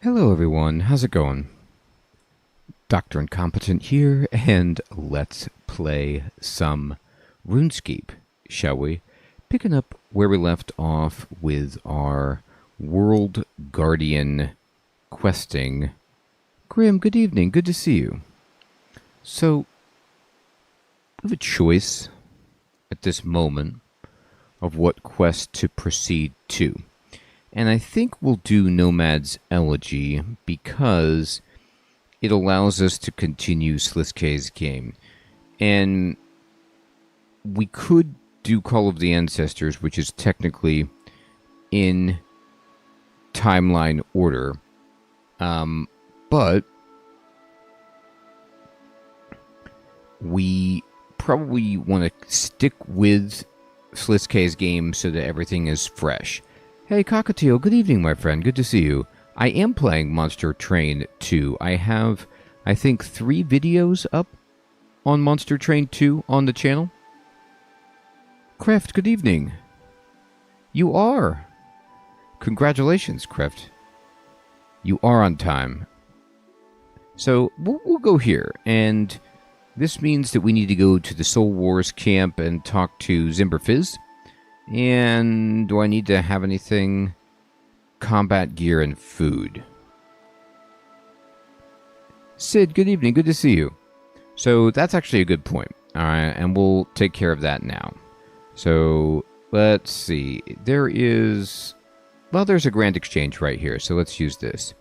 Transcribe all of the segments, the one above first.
Hello everyone, how's it going? Dr. Incompetent here, and let's play some RuneScape, shall we? Picking up where we left off with our World Guardian questing. Grim, good evening, good to see you. So, we have a choice at this moment of what quest to proceed to. And I think we'll do Nomad's Elegy because it allows us to continue Sliskay's game. And we could do Call of the Ancestors, which is technically in timeline order. But we probably want to stick with Sliskay's game so that everything is fresh. Hey, Cockatiel, good evening, my friend. Good to see you. I am playing Monster Train 2. I have, I think, 3 videos up on Monster Train 2 on the channel. Kreft, good evening. You are. Congratulations, Kreft. You are on time. So, we'll go here, and this means that we need to go to the Soul Wars camp and talk to Zimberfizz. And do I need to have anything? Combat gear and food. Sid, good evening. Good to see you. So that's actually a good point. All right, and we'll take care of that now. So let's see. There's a Grand Exchange right here. So let's use this.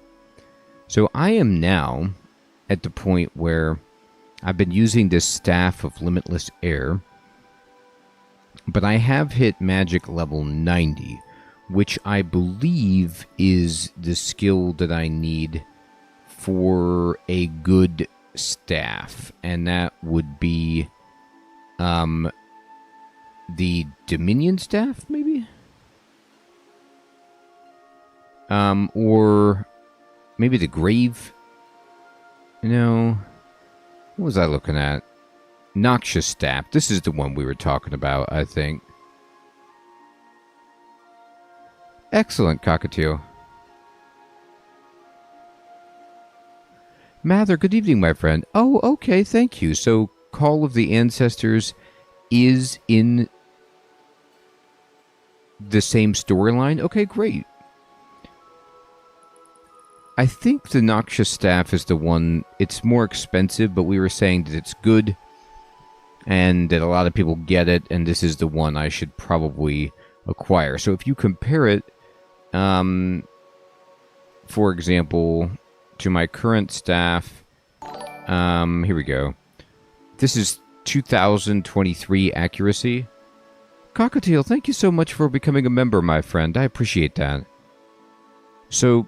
So I am now at the point where I've been using this Staff of Limitless Air. But I have hit magic level 90, which I believe is the skill that I need for a good staff. And that would be the Dominion staff, maybe? Or maybe the Grave? No. What was I looking at? Noxious Staff. This is the one we were talking about, I think. Excellent, Cockatiel. Mather, good evening, my friend. Oh, okay, thank you. So, Call of the Ancestors is in the same storyline? Okay, great. I think the Noxious Staff is the one. It's more expensive, but we were saying that it's good. And that a lot of people get it, and this is the one I should probably acquire. So if you compare it, for example, to my current staff, here we go. This is 2023 accuracy. Cockatiel, thank you so much for becoming a member, my friend. I appreciate that. So,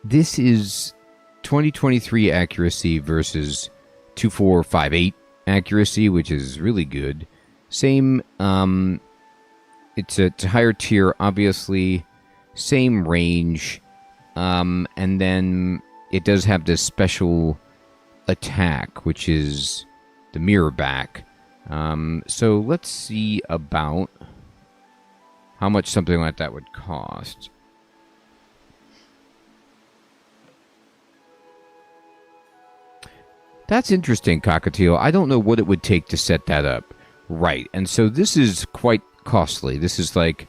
this is 2023 accuracy versus 2458 accuracy, which is really good. Same, it's a higher tier, obviously. Same range. And then it does have this special attack, which is the mirror back. So let's see about how much something like that would cost. That's interesting, Cockatiel. I don't know what it would take to set that up. Right, and so this is quite costly. This is like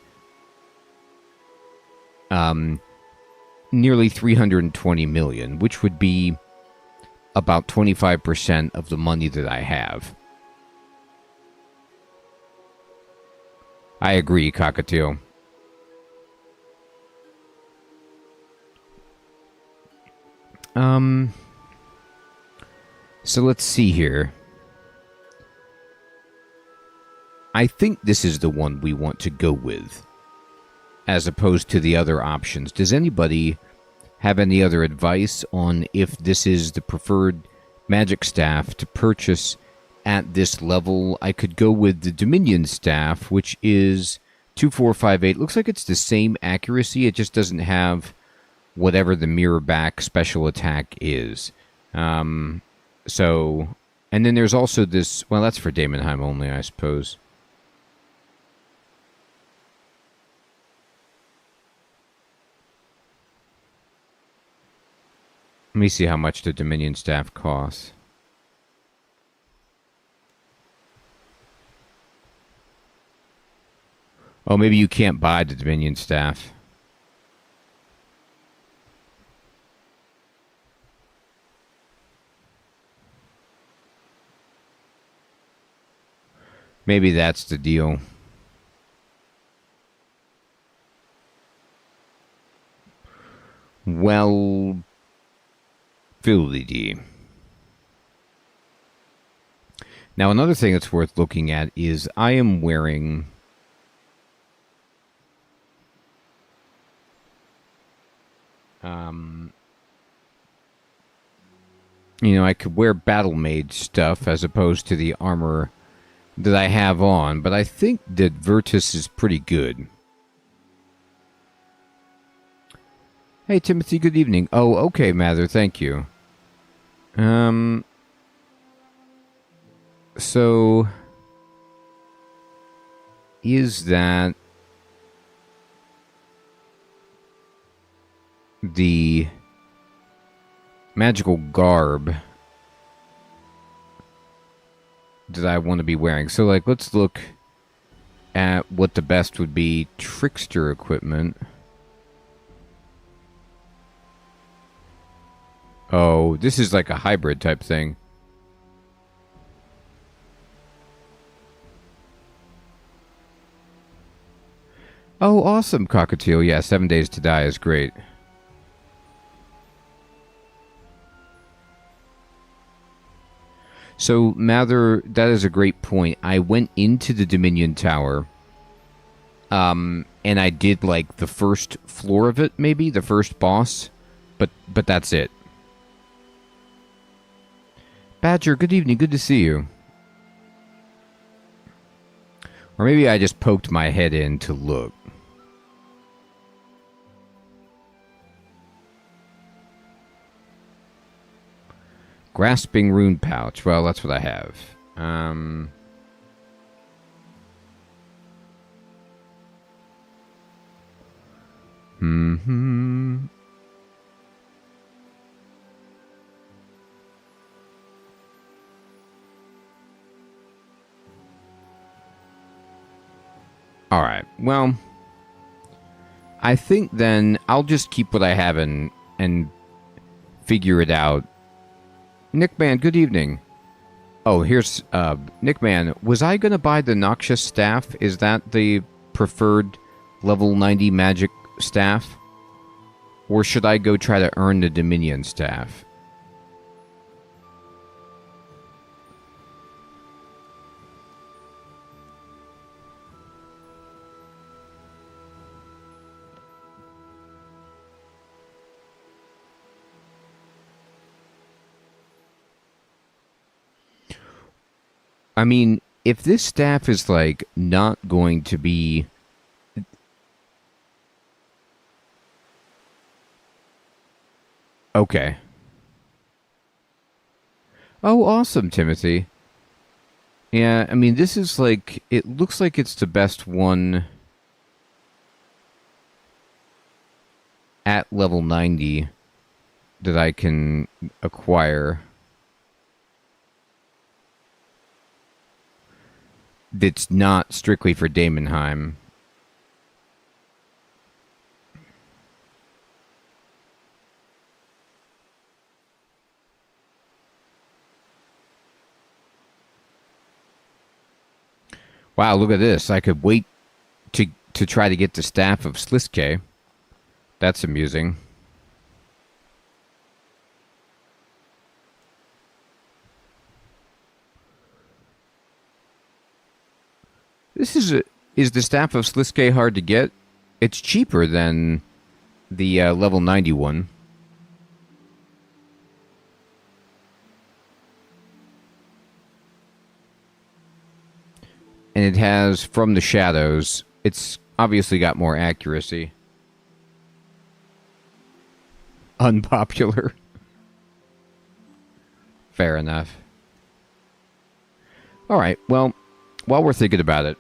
nearly 320 million, which would be about 25% of the money that I have. I agree, Cockatiel. So let's see here. I think this is the one we want to go with, as opposed to the other options. Does anybody have any other advice on if this is the preferred magic staff to purchase at this level? I could go with the Dominion staff, which is 2458. Looks like it's the same accuracy. It just doesn't have whatever the mirror back special attack is. So, and then there's also this, well, that's for Daemonheim only, I suppose. Let me see how much the Dominion staff costs. Oh, maybe you can't buy the Dominion staff. Maybe that's the deal. Well, fiddly-dee. Now, another thing that's worth looking at is I am wearing... you know, I could wear Battle Mage stuff as opposed to the armor that I have on, but I think that Virtus is pretty good. Hey, Timothy, good evening. Oh, okay, Mather, thank you. So... is that... the... magical garb that I want to be wearing? So, like, let's look at what the best would be. Trickster equipment. Oh, this is like a hybrid type thing. Oh, awesome, Cockatiel. Yeah, 7 Days to Die is great. So, Mather, that is a great point. I went into the Dominion Tower, and I did, like, the first floor of it, maybe, the first boss, but that's it. Badger, good evening, good to see you. Or maybe I just poked my head in to look. Grasping Rune Pouch. Well, that's what I have. Alright, well... I think then I'll just keep what I have and figure it out. Nickman, good evening. Oh, here's, Nickman, was I gonna buy the Noxious Staff? Is that the preferred level 90 magic staff? Or should I go try to earn the Dominion Staff? I mean, if this staff is, like, not going to be... Okay. Oh, awesome, Timothy. Yeah, I mean, this is, like... it looks like it's the best one... at level 90 that I can acquire. That's not strictly for Daemonheim. Wow, look at this. I could wait to try to get the Staff of Sliske. That's amusing. Is the Staff of Sliske hard to get? It's cheaper than the level 91. And it has From the Shadows. It's obviously got more accuracy. Unpopular. Fair enough. Alright, well, while we're thinking about it,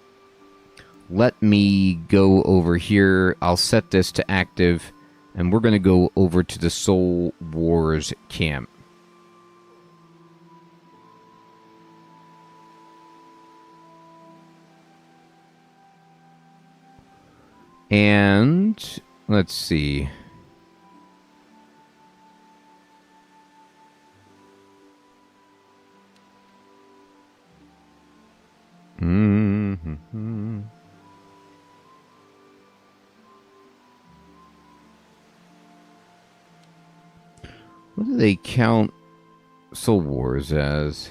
let me go over here. I'll set this to active. And we're going to go over to the Soul Wars camp. And let's see. Mm-hmm. What do they count Soul Wars as?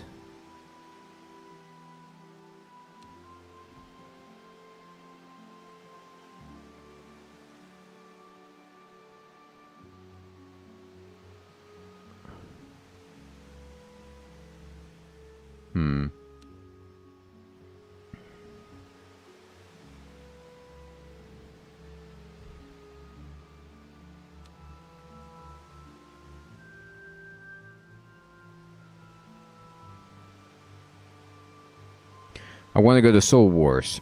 I want to go to Soul Wars.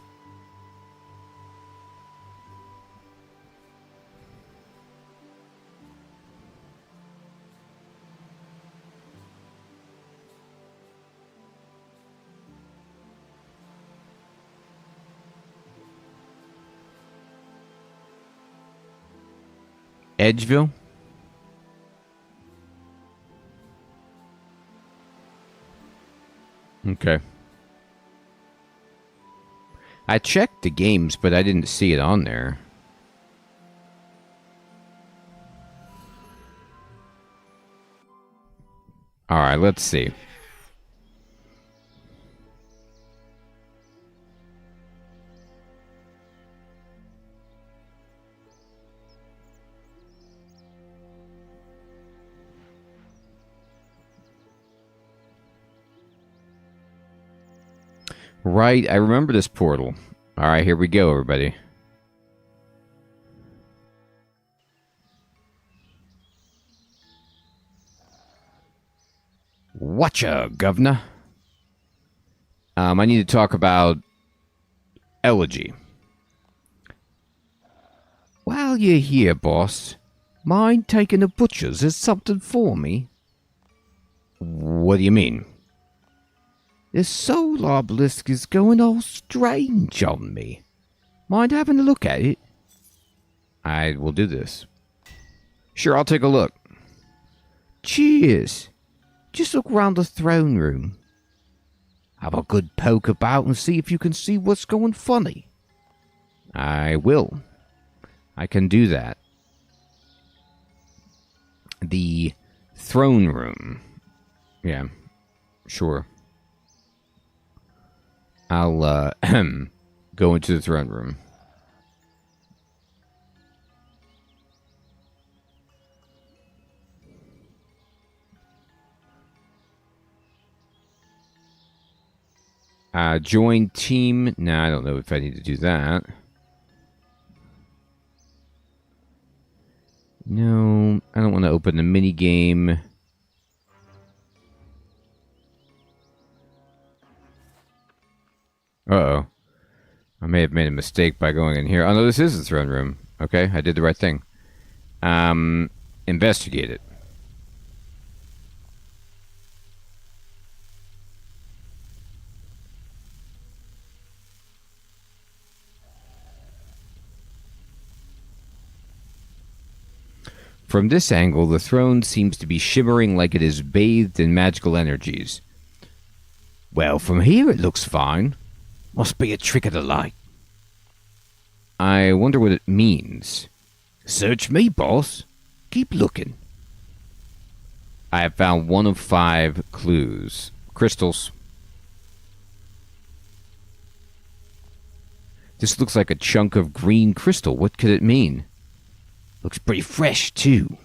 Edgeville? Okay. I checked the games, but I didn't see it on there. Alright, let's see. Right, I remember this portal. Alright, here we go, everybody. Watcha, governor. I need to talk about Elegy. While you're here, boss, mind taking a butcher's as something for me? What do you mean? The soul obelisk is going all strange on me. Mind having a look at it? I will do this. Sure, I'll take a look. Cheers. Just look round the throne room. Have a good poke about and see if you can see what's going funny. I will. I can do that. The throne room. Yeah, sure. I'll go into the throne room. Join team. Nah, I don't know if I need to do that. No, I don't want to open the mini game. Uh-oh. I may have made a mistake by going in here. Oh, no, this is the throne room. Okay, I did the right thing. Investigate it. From this angle, the throne seems to be shimmering like it is bathed in magical energies. Well, from here it looks fine. Must be a trick of the light. I wonder what it means. Search me, boss. Keep looking. I have found 1 of 5 clues. Crystals. This looks like a chunk of green crystal. What could it mean? Looks pretty fresh, too.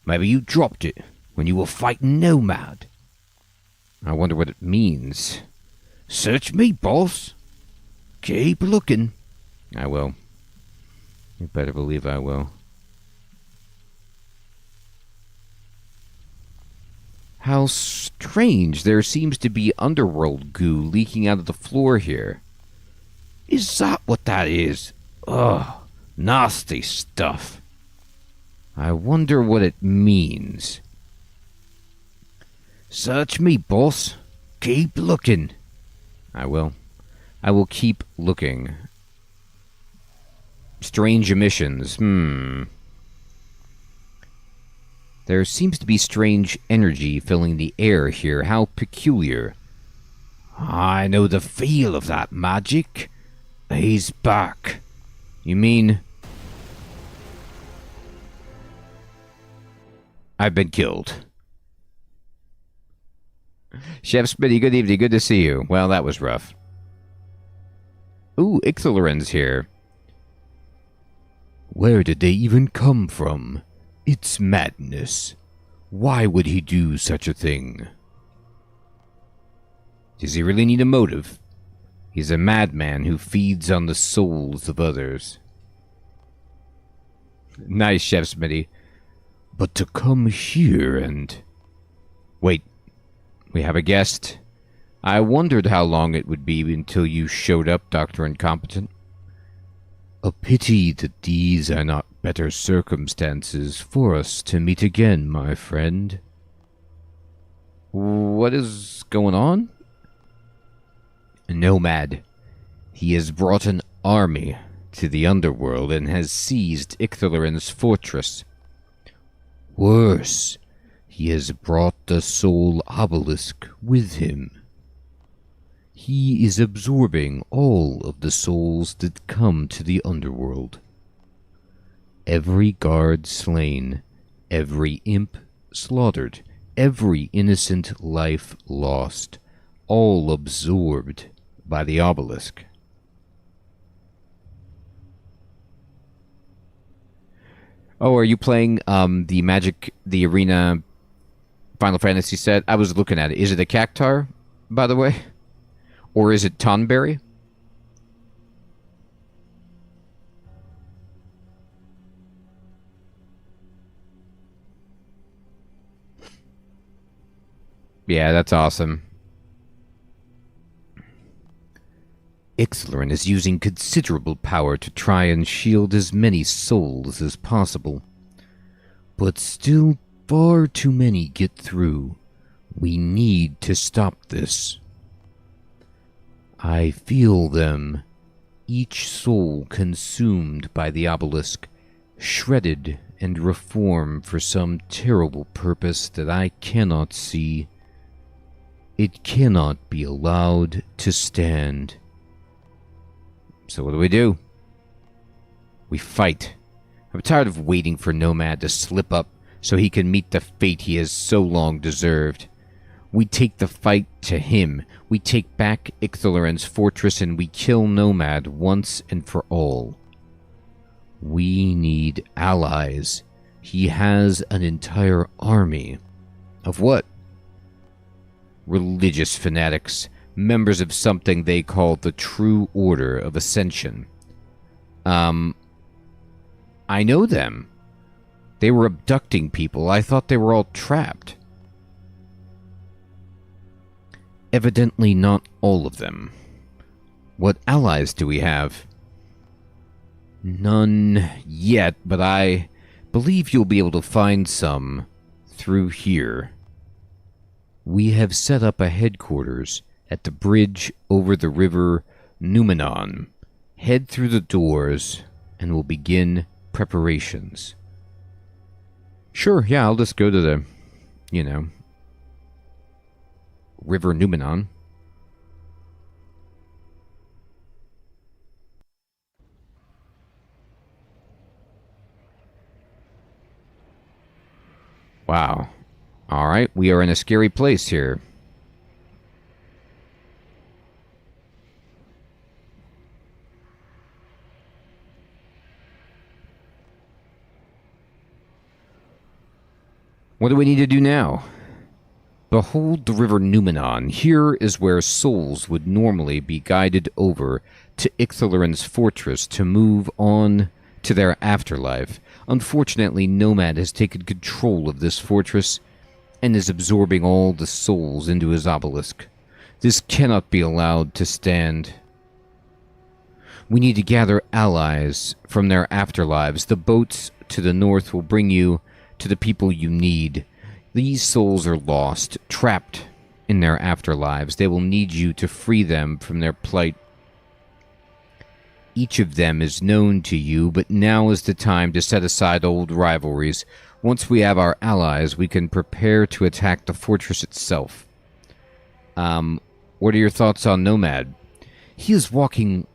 Maybe you dropped it when you were fighting Nomad. I wonder what it means. Search me, boss. Keep looking. I will. You better believe I will. How strange. There seems to be underworld goo leaking out of the floor here. Is that what that is? Ugh, nasty stuff. I wonder what it means. Search me, boss. Keep looking. I will. I will keep looking. Strange emissions. There seems to be strange energy filling the air here. How peculiar. I know the feel of that magic. He's back. You mean... I've been killed. Chef Smitty, good evening. Good to see you. Well, that was rough. Ooh, Ixalan's here. Where did they even come from? It's madness. Why would he do such a thing? Does he really need a motive? He's a madman who feeds on the souls of others. Nice, Chef Smitty. But to come here and... Wait, we have a guest. I wondered how long it would be until you showed up, Dr. Incompetent. A pity that these are not better circumstances for us to meet again, my friend. What is going on? Nomad. He has brought an army to the underworld and has seized Ixalan's fortress. Worse, he has brought the soul obelisk with him. He is absorbing all of the souls that come to the underworld. Every guard slain, every imp slaughtered, every innocent life lost, all absorbed by the obelisk. Oh, are you playing the Magic, the Arena Final Fantasy set? I was looking at it. Is it a Cactar, by the way? Or is it Tonberry? Yeah, that's awesome. Ixalan is using considerable power to try and shield as many souls as possible. But still, far too many get through. We need to stop this. I feel them, each soul consumed by the obelisk, shredded and reformed for some terrible purpose that I cannot see. It cannot be allowed to stand. So what do? We fight. I'm tired of waiting for Nomad to slip up so he can meet the fate he has so long deserved. We take the fight to him. We take back Ixalan's fortress and we kill Nomad once and for all. We need allies. He has an entire army. Of what? Religious fanatics. Members of something they call the True Order of Ascension. I know them. They were abducting people. I thought they were all trapped. Evidently not all of them. What allies do we have? None yet, but I believe you'll be able to find some through here. We have set up a headquarters at the bridge over the river Numenon. Head through the doors and we'll begin preparations. Sure, yeah, I'll just go to the, river Numenon. Wow. Alright, we are in a scary place here. What do we need to do now? Behold the river Numenon. Here is where souls would normally be guided over to Ixalan's fortress to move on to their afterlife. Unfortunately, Nomad has taken control of this fortress and is absorbing all the souls into his obelisk. This cannot be allowed to stand. We need to gather allies from their afterlives, the boats to the north will bring you to the people you need. These souls are lost, trapped in their afterlives. They will need you to free them from their plight. Each of them is known to you, but now is the time to set aside old rivalries. Once we have our allies, we can prepare to attack the fortress itself. What are your thoughts on Nomad? He is a walking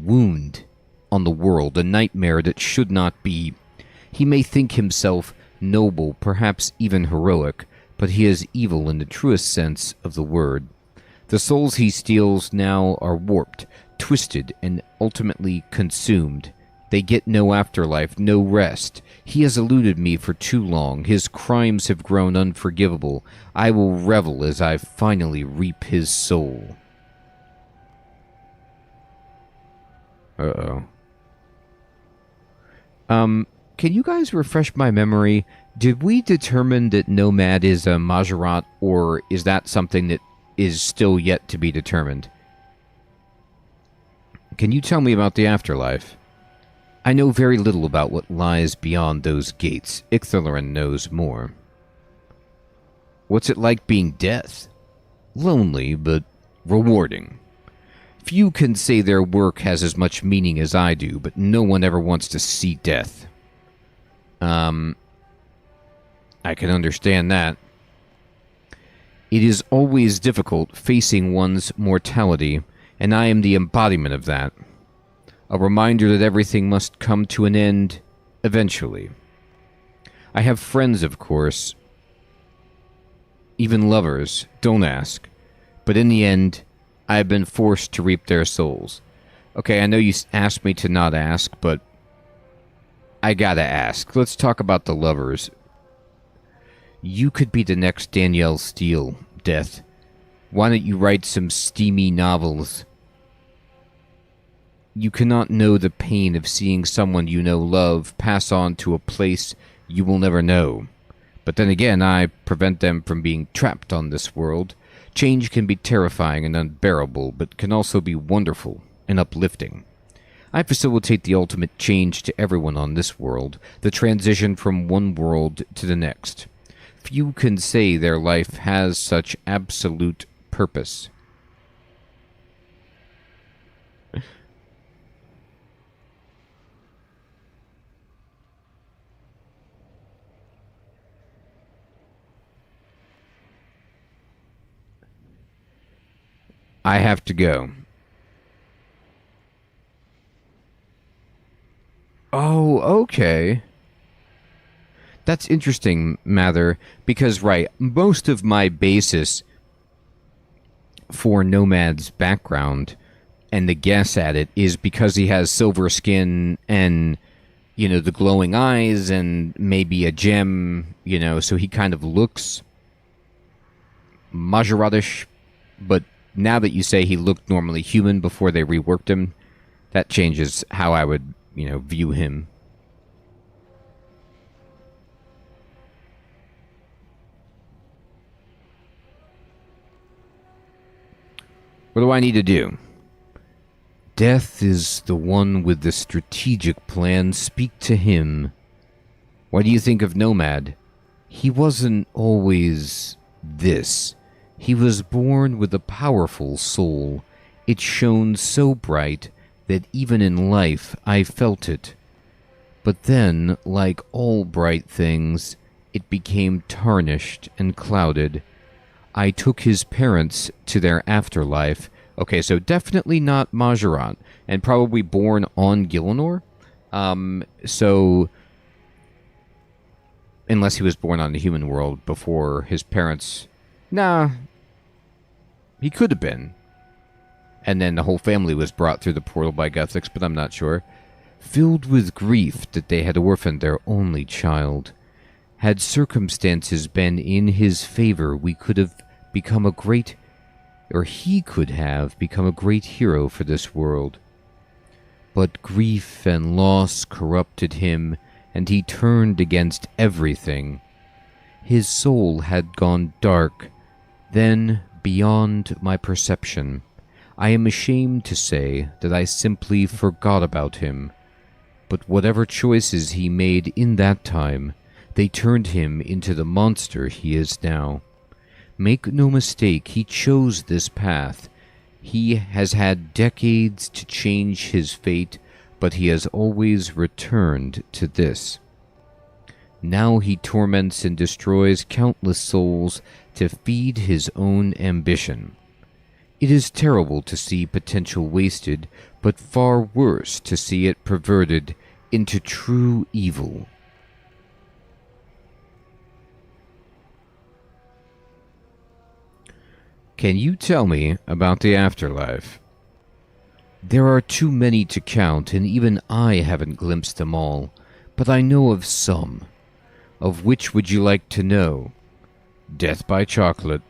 wound on the world, a nightmare that should not be. He may think himself noble, perhaps even heroic, but he is evil in the truest sense of the word. The souls he steals now are warped, twisted, and ultimately consumed. They get no afterlife, no rest. He has eluded me for too long. His crimes have grown unforgivable. I will revel as I finally reap his soul. Uh-oh. Can you guys refresh my memory? Did we determine that Nomad is a Majorat, or is that something that is still yet to be determined? Can you tell me about the afterlife? I know very little about what lies beyond those gates. Icthalerin knows more. What's it like being death? Lonely, but rewarding. Few can say their work has as much meaning as I do, but no one ever wants to see death. I can understand that. It is always difficult facing one's mortality, and I am the embodiment of that. A reminder that everything must come to an end eventually. I have friends, of course. Even lovers, don't ask. But in the end, I have been forced to reap their souls. Okay, I know you asked me to not ask, but I gotta ask. Let's talk about the lovers. You could be the next Danielle Steele, Death. Why don't you write some steamy novels? You cannot know the pain of seeing someone you know love pass on to a place you will never know. But then again, I prevent them from being trapped on this world. Change can be terrifying and unbearable, but can also be wonderful and uplifting. I facilitate the ultimate change to everyone on this world, the transition from one world to the next. Few can say their life has such absolute purpose. I have to go. Oh, okay. That's interesting, Mather, because, right, most of my basis for Nomad's background and the guess at it is because he has silver skin and, you know, the glowing eyes and maybe a gem, you know, so he kind of looks Majoratish, but now that you say he looked normally human before they reworked him, that changes how I would, you know, view him. What do I need to do? Death is the one with the strategic plan. Speak to him. What do you think of Nomad? He wasn't always this. He was born with a powerful soul. It shone so bright that even in life I felt it. But then, like all bright things, it became tarnished and clouded. I took his parents to their afterlife. Okay, so definitely not Majorat, and probably born on Gielinor. So, unless he was born on the human world before his parents... Nah, he could have been. And then the whole family was brought through the portal by Guthix, but I'm not sure. Filled with grief that they had orphaned their only child. Had circumstances been in his favor, we could have become a great... or he could have become a great hero for this world. But grief and loss corrupted him, and he turned against everything. His soul had gone dark, then beyond my perception. I am ashamed to say that I simply forgot about him. But whatever choices he made in that time, they turned him into the monster he is now. Make no mistake, he chose this path. He has had decades to change his fate, but he has always returned to this. Now he torments and destroys countless souls to feed his own ambition. It is terrible to see potential wasted, but far worse to see it perverted into true evil. Can you tell me about the afterlife? There are too many to count, and even I haven't glimpsed them all, but I know of some. Of which would you like to know? Death by chocolate.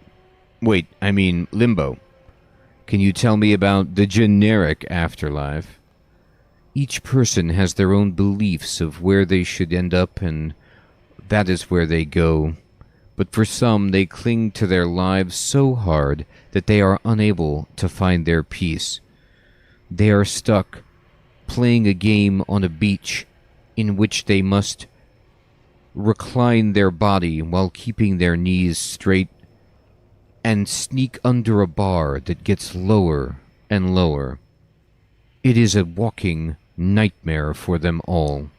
Wait, I mean limbo. Can you tell me about the generic afterlife? Each person has their own beliefs of where they should end up, and that is where they go. But for some, they cling to their lives so hard that they are unable to find their peace. They are stuck playing a game on a beach in which they must recline their body while keeping their knees straight and sneak under a bar that gets lower and lower. It is a walking nightmare for them all.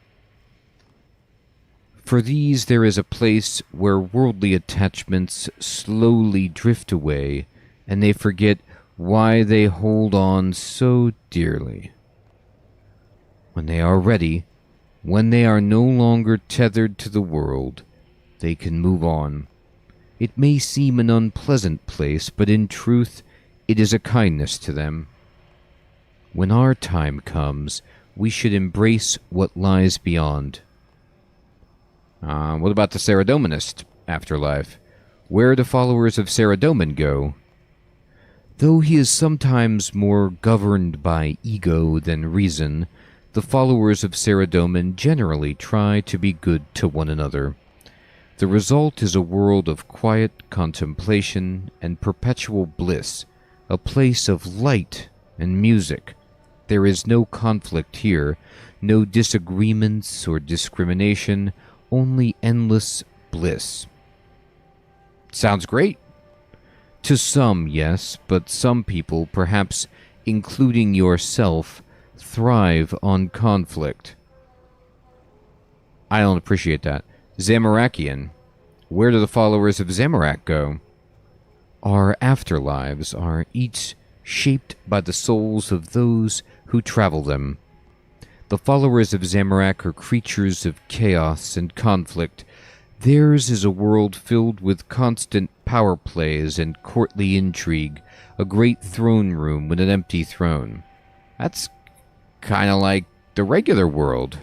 For these, there is a place where worldly attachments slowly drift away, and they forget why they hold on so dearly. When they are ready, when they are no longer tethered to the world, they can move on. It may seem an unpleasant place, but in truth, it is a kindness to them. When our time comes, we should embrace what lies beyond. What about the Saradominist afterlife? Where do followers of Saradomin go? Though he is sometimes more governed by ego than reason, the followers of Saradomin generally try to be good to one another. The result is a world of quiet contemplation and perpetual bliss, a place of light and music. There is no conflict here, no disagreements or discrimination, only endless bliss. Sounds great. To some, yes, but some people, perhaps including yourself, thrive on conflict. I don't appreciate that. Zamarakian. Where do the followers of Zamorak go? Our afterlives are each shaped by the souls of those who travel them. The followers of Zamorak are creatures of chaos and conflict. Theirs is a world filled with constant power plays and courtly intrigue, a great throne room with an empty throne. That's kind of like the regular world.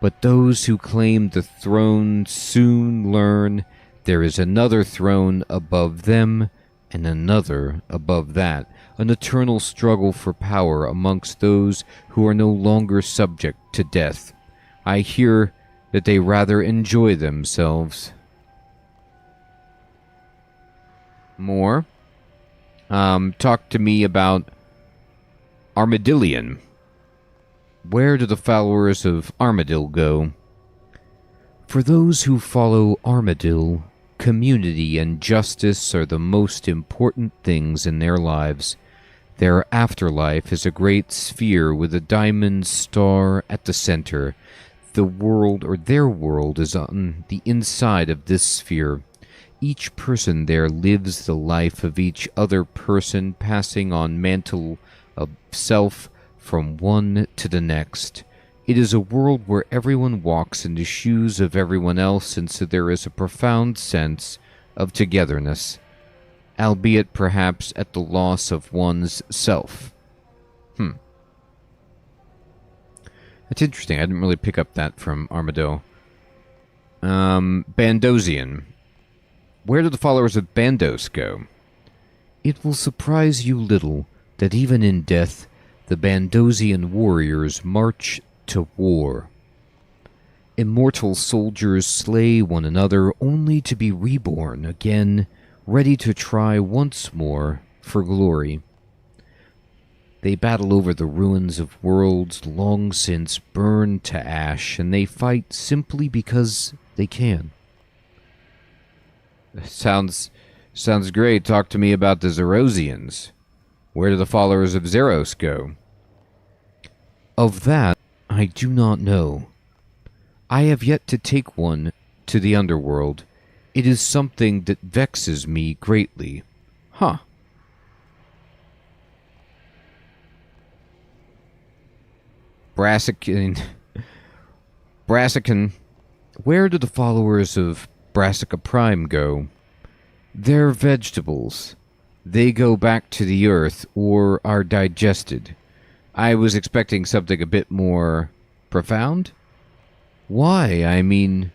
But those who claim the throne soon learn there is another throne above them and another above that, an eternal struggle for power amongst those who are no longer subject to death. I hear that they rather enjoy themselves. More? Talk to me about Armadillion. Where do the followers of Armadil go? For those who follow Armadil, community and justice are the most important things in their lives. Their afterlife is a great sphere with a diamond star at the center. The world, or their world, is on the inside of this sphere. Each person there lives the life of each other person, passing on mantle of self from one to the next. It is a world where everyone walks in the shoes of everyone else, and so there is a profound sense of togetherness, albeit perhaps at the loss of one's self. That's interesting. I didn't really pick up that from Armadillo. Bandosian. Where do the followers of Bandos go? It will surprise you little that even in death, the Bandosian warriors march to war. Immortal soldiers slay one another only to be reborn again, ready to try once more for glory. They battle over the ruins of worlds long since burned to ash, and they fight simply because they can. Sounds great. Talk to me about the Zerosians. Where do the followers of Zeros go? Of that, I do not know. I have yet to take one to the underworld. It is something that vexes me greatly. Huh. Brassican. Where do the followers of Brassica Prime go? They're vegetables. They go back to the earth or are digested. I was expecting something a bit more profound. Why? I mean,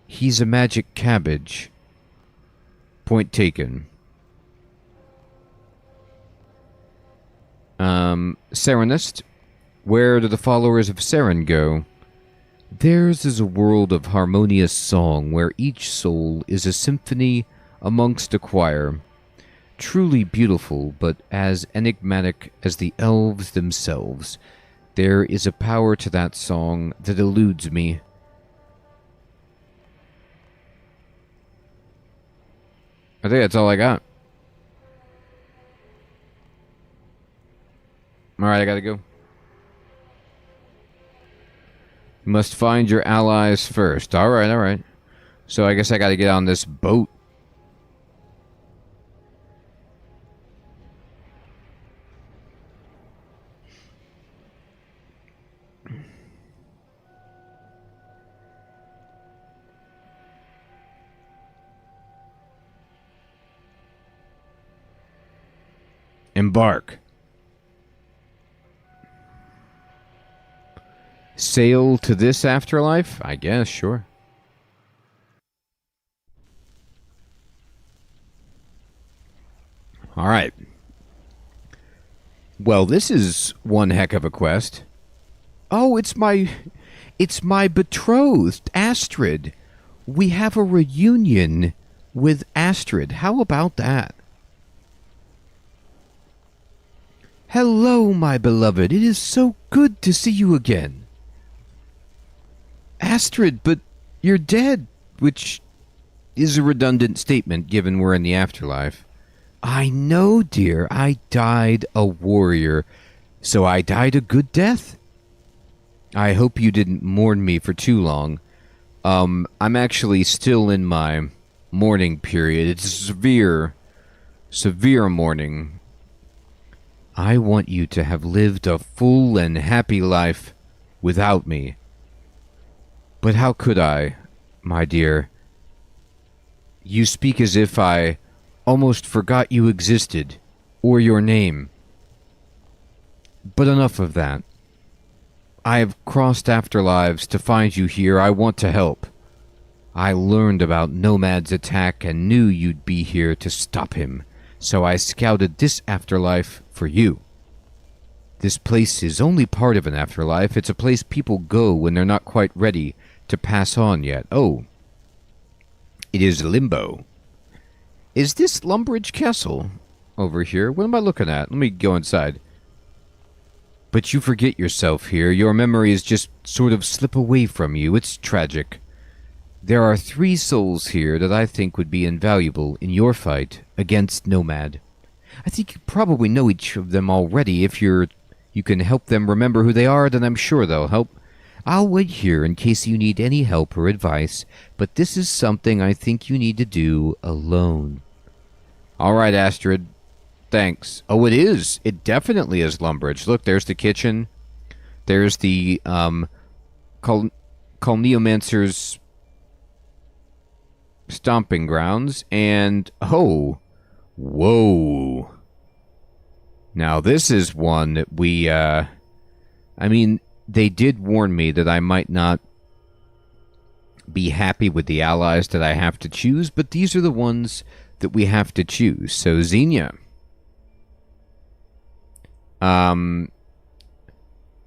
he's a magic cabbage. Point taken. Serenist. Where do the followers of Seren go? Theirs is a world of harmonious song where each soul is a symphony amongst a choir. Truly beautiful, but as enigmatic as the elves themselves. There is a power to that song that eludes me. I think that's all I got. Alright, I gotta go. You must find your allies first. Alright. So I guess I gotta get on this boat. Embark. Sail to this afterlife? I guess, sure. Alright. Well, this is one heck of a quest. Oh, it's my betrothed, Astrid. We have a reunion with Astrid. How about that? Hello, my beloved. It is so good to see you again. Astrid, but you're dead, which is a redundant statement given we're in the afterlife. I know, dear. I died a warrior, so I died a good death. I hope you didn't mourn me for too long. I'm actually still in my mourning period. It's severe mourning. I want you to have lived a full and happy life without me. But how could I, my dear? You speak as if I almost forgot you existed, or your name. But enough of that. I have crossed afterlives to find you here. I want to help. I learned about Nomad's attack and knew you'd be here to stop him. So I scouted this afterlife for you. This place is only part of an afterlife. It's a place people go when they're not quite ready to pass on yet. Oh, it is Limbo. Is this Lumbridge Castle over here? What am I looking at? Let me go inside. But you forget yourself here. Your memories just sort of slip away from you. It's tragic. There are 3 souls here that I think would be invaluable in your fight against Nomad. I think you probably know each of them already. If you can help them remember who they are, then I'm sure they'll help. I'll wait here in case you need any help or advice, but this is something I think you need to do alone. Alright, Astrid. Thanks. Oh, it is. It definitely is Lumbridge. Look, there's the kitchen. There's the, Neomancer's stomping grounds, and oh, whoa. Now this is one that we I mean, they did warn me that I might not be happy with the allies that I have to choose, but these are the ones that we have to choose. So Xenia,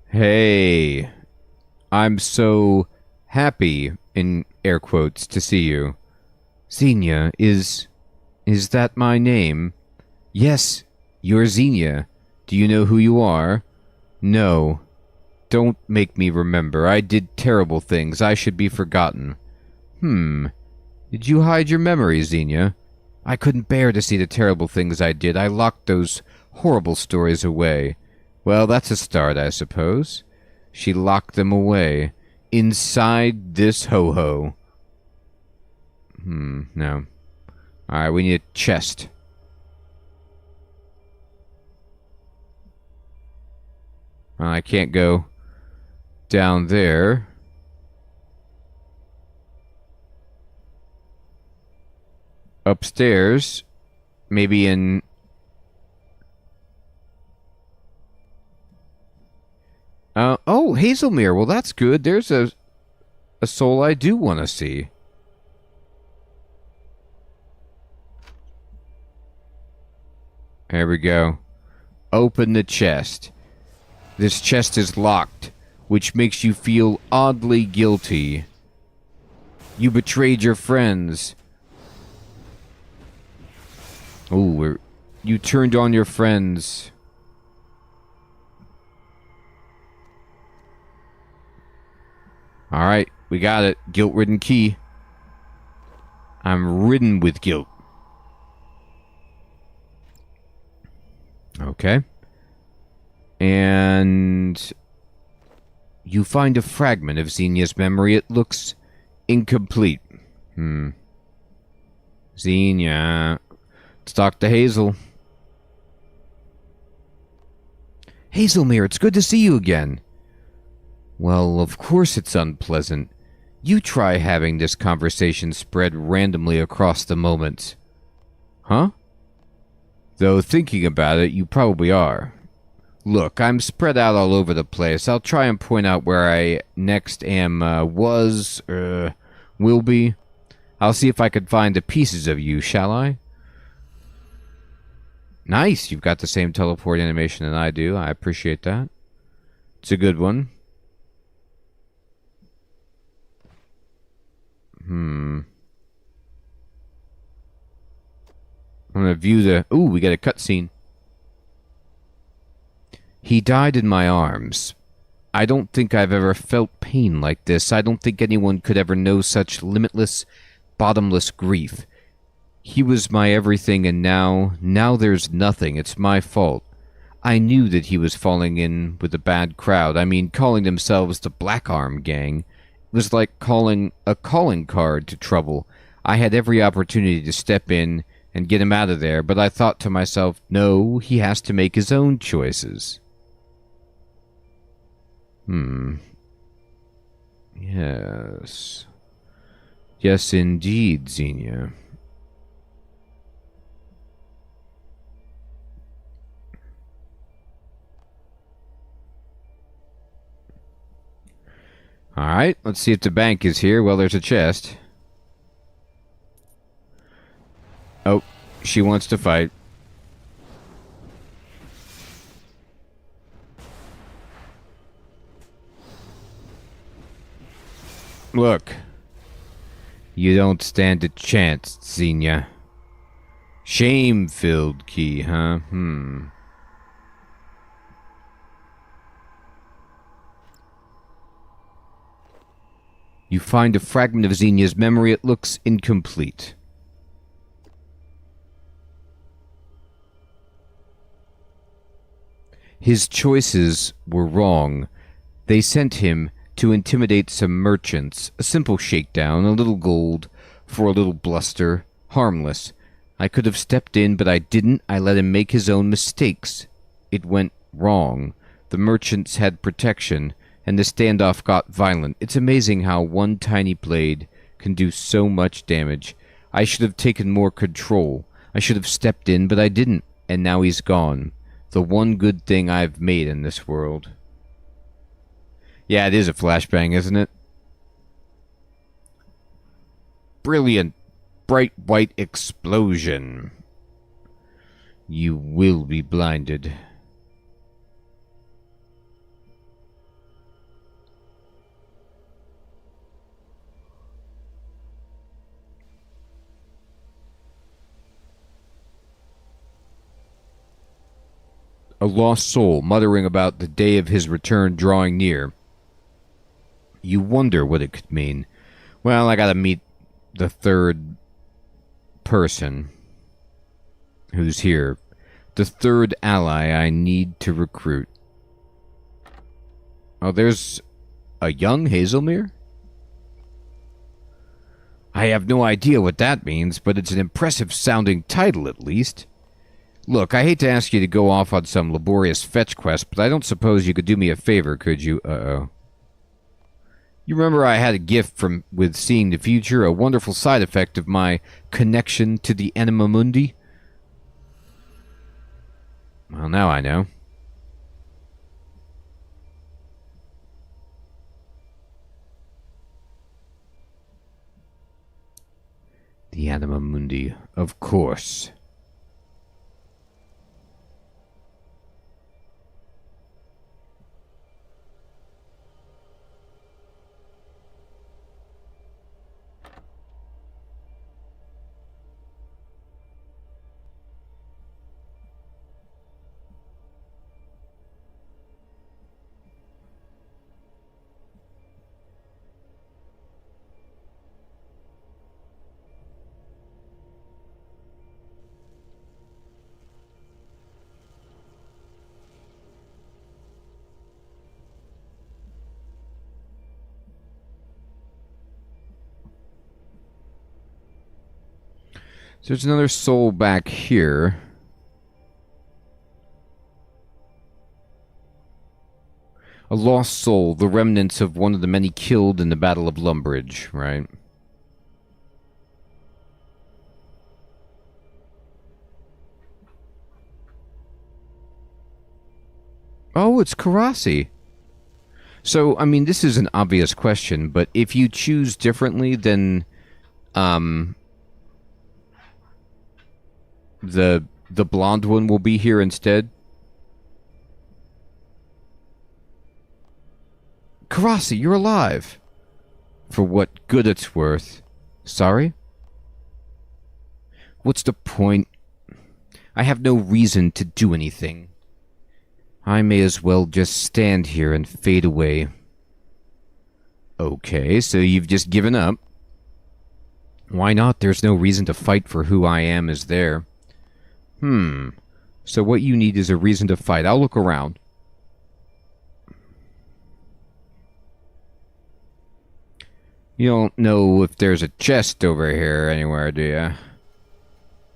hey, I'm so happy, in air quotes, to see you. Xenia, is that my name? Yes, you're Xenia. Do you know who you are? No. Don't make me remember. I did terrible things. I should be forgotten. Did you hide your memory, Xenia? I couldn't bear to see the terrible things I did. I locked those horrible stories away. Well, that's a start, I suppose. She locked them away. Inside this ho-ho. No. Alright, we need a chest. I can't go down there. Upstairs. Maybe in... oh, Hazelmere. Well, that's good. There's a soul I do want to see. There we go. Open the chest. This chest is locked, which makes you feel oddly guilty. You betrayed your friends. Oh, you turned on your friends. Alright, we got it. Guilt-ridden key. I'm ridden with guilt. Okay. And you find a fragment of Xenia's memory. It looks incomplete. Xenia. Let's talk to Hazel. Hazelmere, it's good to see you again. Well, of course it's unpleasant. You try having this conversation spread randomly across the moments. Huh? Though thinking about it, you probably are. Look, I'm spread out all over the place. I'll try and point out where I next am, will be. I'll see if I can find the pieces of you, shall I? Nice, you've got the same teleport animation that I do. I appreciate that. It's a good one. I'm gonna view the... Ooh, we got a cutscene. He died in my arms. I don't think I've ever felt pain like this. I don't think anyone could ever know such limitless, bottomless grief. He was my everything, and now there's nothing. It's my fault. I knew that he was falling in with a bad crowd. I mean, calling themselves the Black Arm Gang. It was like calling a calling card to trouble. I had every opportunity to step in and get him out of there, but I thought to myself, no, he has to make his own choices. Yes. Yes, indeed, Xenia. Alright, let's see if the bank is here. Well, there's a chest. Oh, she wants to fight. Look. You don't stand a chance, Xenia. Shame-filled key, huh? You find a fragment of Xenia's memory. It looks incomplete. His choices were wrong. They sent him to intimidate some merchants. A simple shakedown, a little gold, for a little bluster. Harmless. I could have stepped in, but I didn't. I let him make his own mistakes. It went wrong. The merchants had protection, and the standoff got violent. It's amazing how one tiny blade can do so much damage. I should have taken more control. I should have stepped in, but I didn't, and now he's gone. The one good thing I've made in this world. Yeah, it is a flashbang, isn't it? Brilliant, bright white explosion. You will be blinded. A lost soul muttering about the day of his return drawing near. You wonder what it could mean. Well, I gotta meet the third person who's here. The third ally I need to recruit. Oh, there's a young Hazelmere? I have no idea what that means, but it's an impressive-sounding title, at least. Look, I hate to ask you to go off on some laborious fetch quest, but I don't suppose you could do me a favor, could you? Uh-oh. You remember I had a gift with seeing the future, a wonderful side effect of my connection to the Anima Mundi? Well, now I know. The Anima Mundi, of course. So there's another soul back here. A lost soul, the remnants of one of the many killed in the Battle of Lumbridge, right? Oh, it's Karasi. So, I mean, this is an obvious question, but if you choose differently, then, the blonde one will be here instead? Karasi, you're alive! For what good it's worth. Sorry? What's the point? I have no reason to do anything. I may as well just stand here and fade away. Okay, so you've just given up? Why not? There's no reason to fight for who I am, is there? So what you need is a reason to fight. I'll look around. You don't know if there's a chest over here anywhere, do you?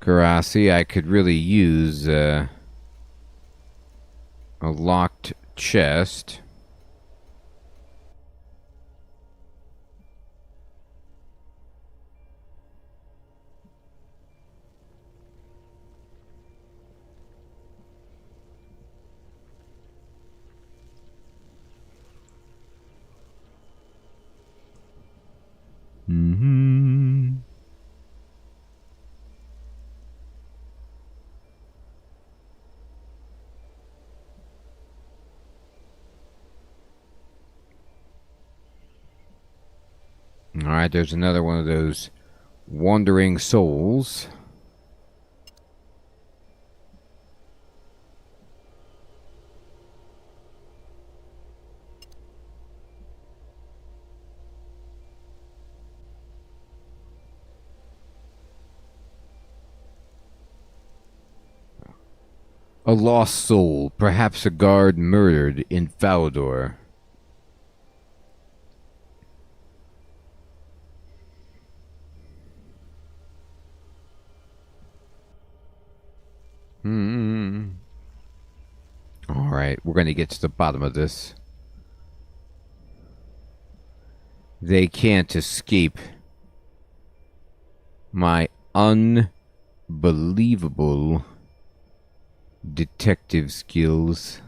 Karasi, I could really use, a locked chest. Alright, there's another one of those wandering souls. A lost soul, perhaps a guard murdered in Falador. Alright, we're going to get to the bottom of this. They can't escape my unbelievable detective skills.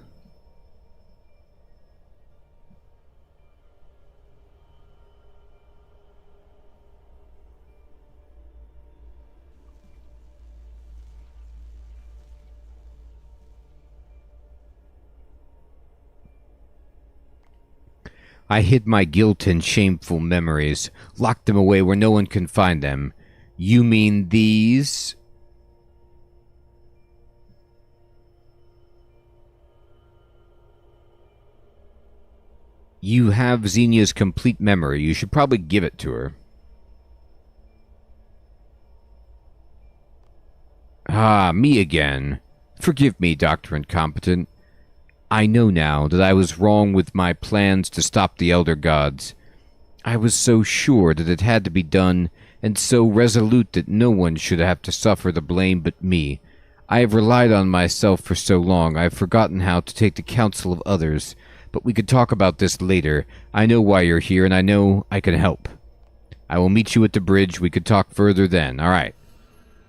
I hid my guilt and shameful memories, locked them away where no one can find them. You mean these? You have Xenia's complete memory. You should probably give it to her. Ah, me again. Forgive me, Dr. Incompetent. I know now that I was wrong with my plans to stop the Elder Gods. I was so sure that it had to be done, and so resolute that no one should have to suffer the blame but me. I have relied on myself for so long, I have forgotten how to take the counsel of others. But we could talk about this later. I know why you're here, and I know I can help. I will meet you at the bridge. We could talk further then. All right.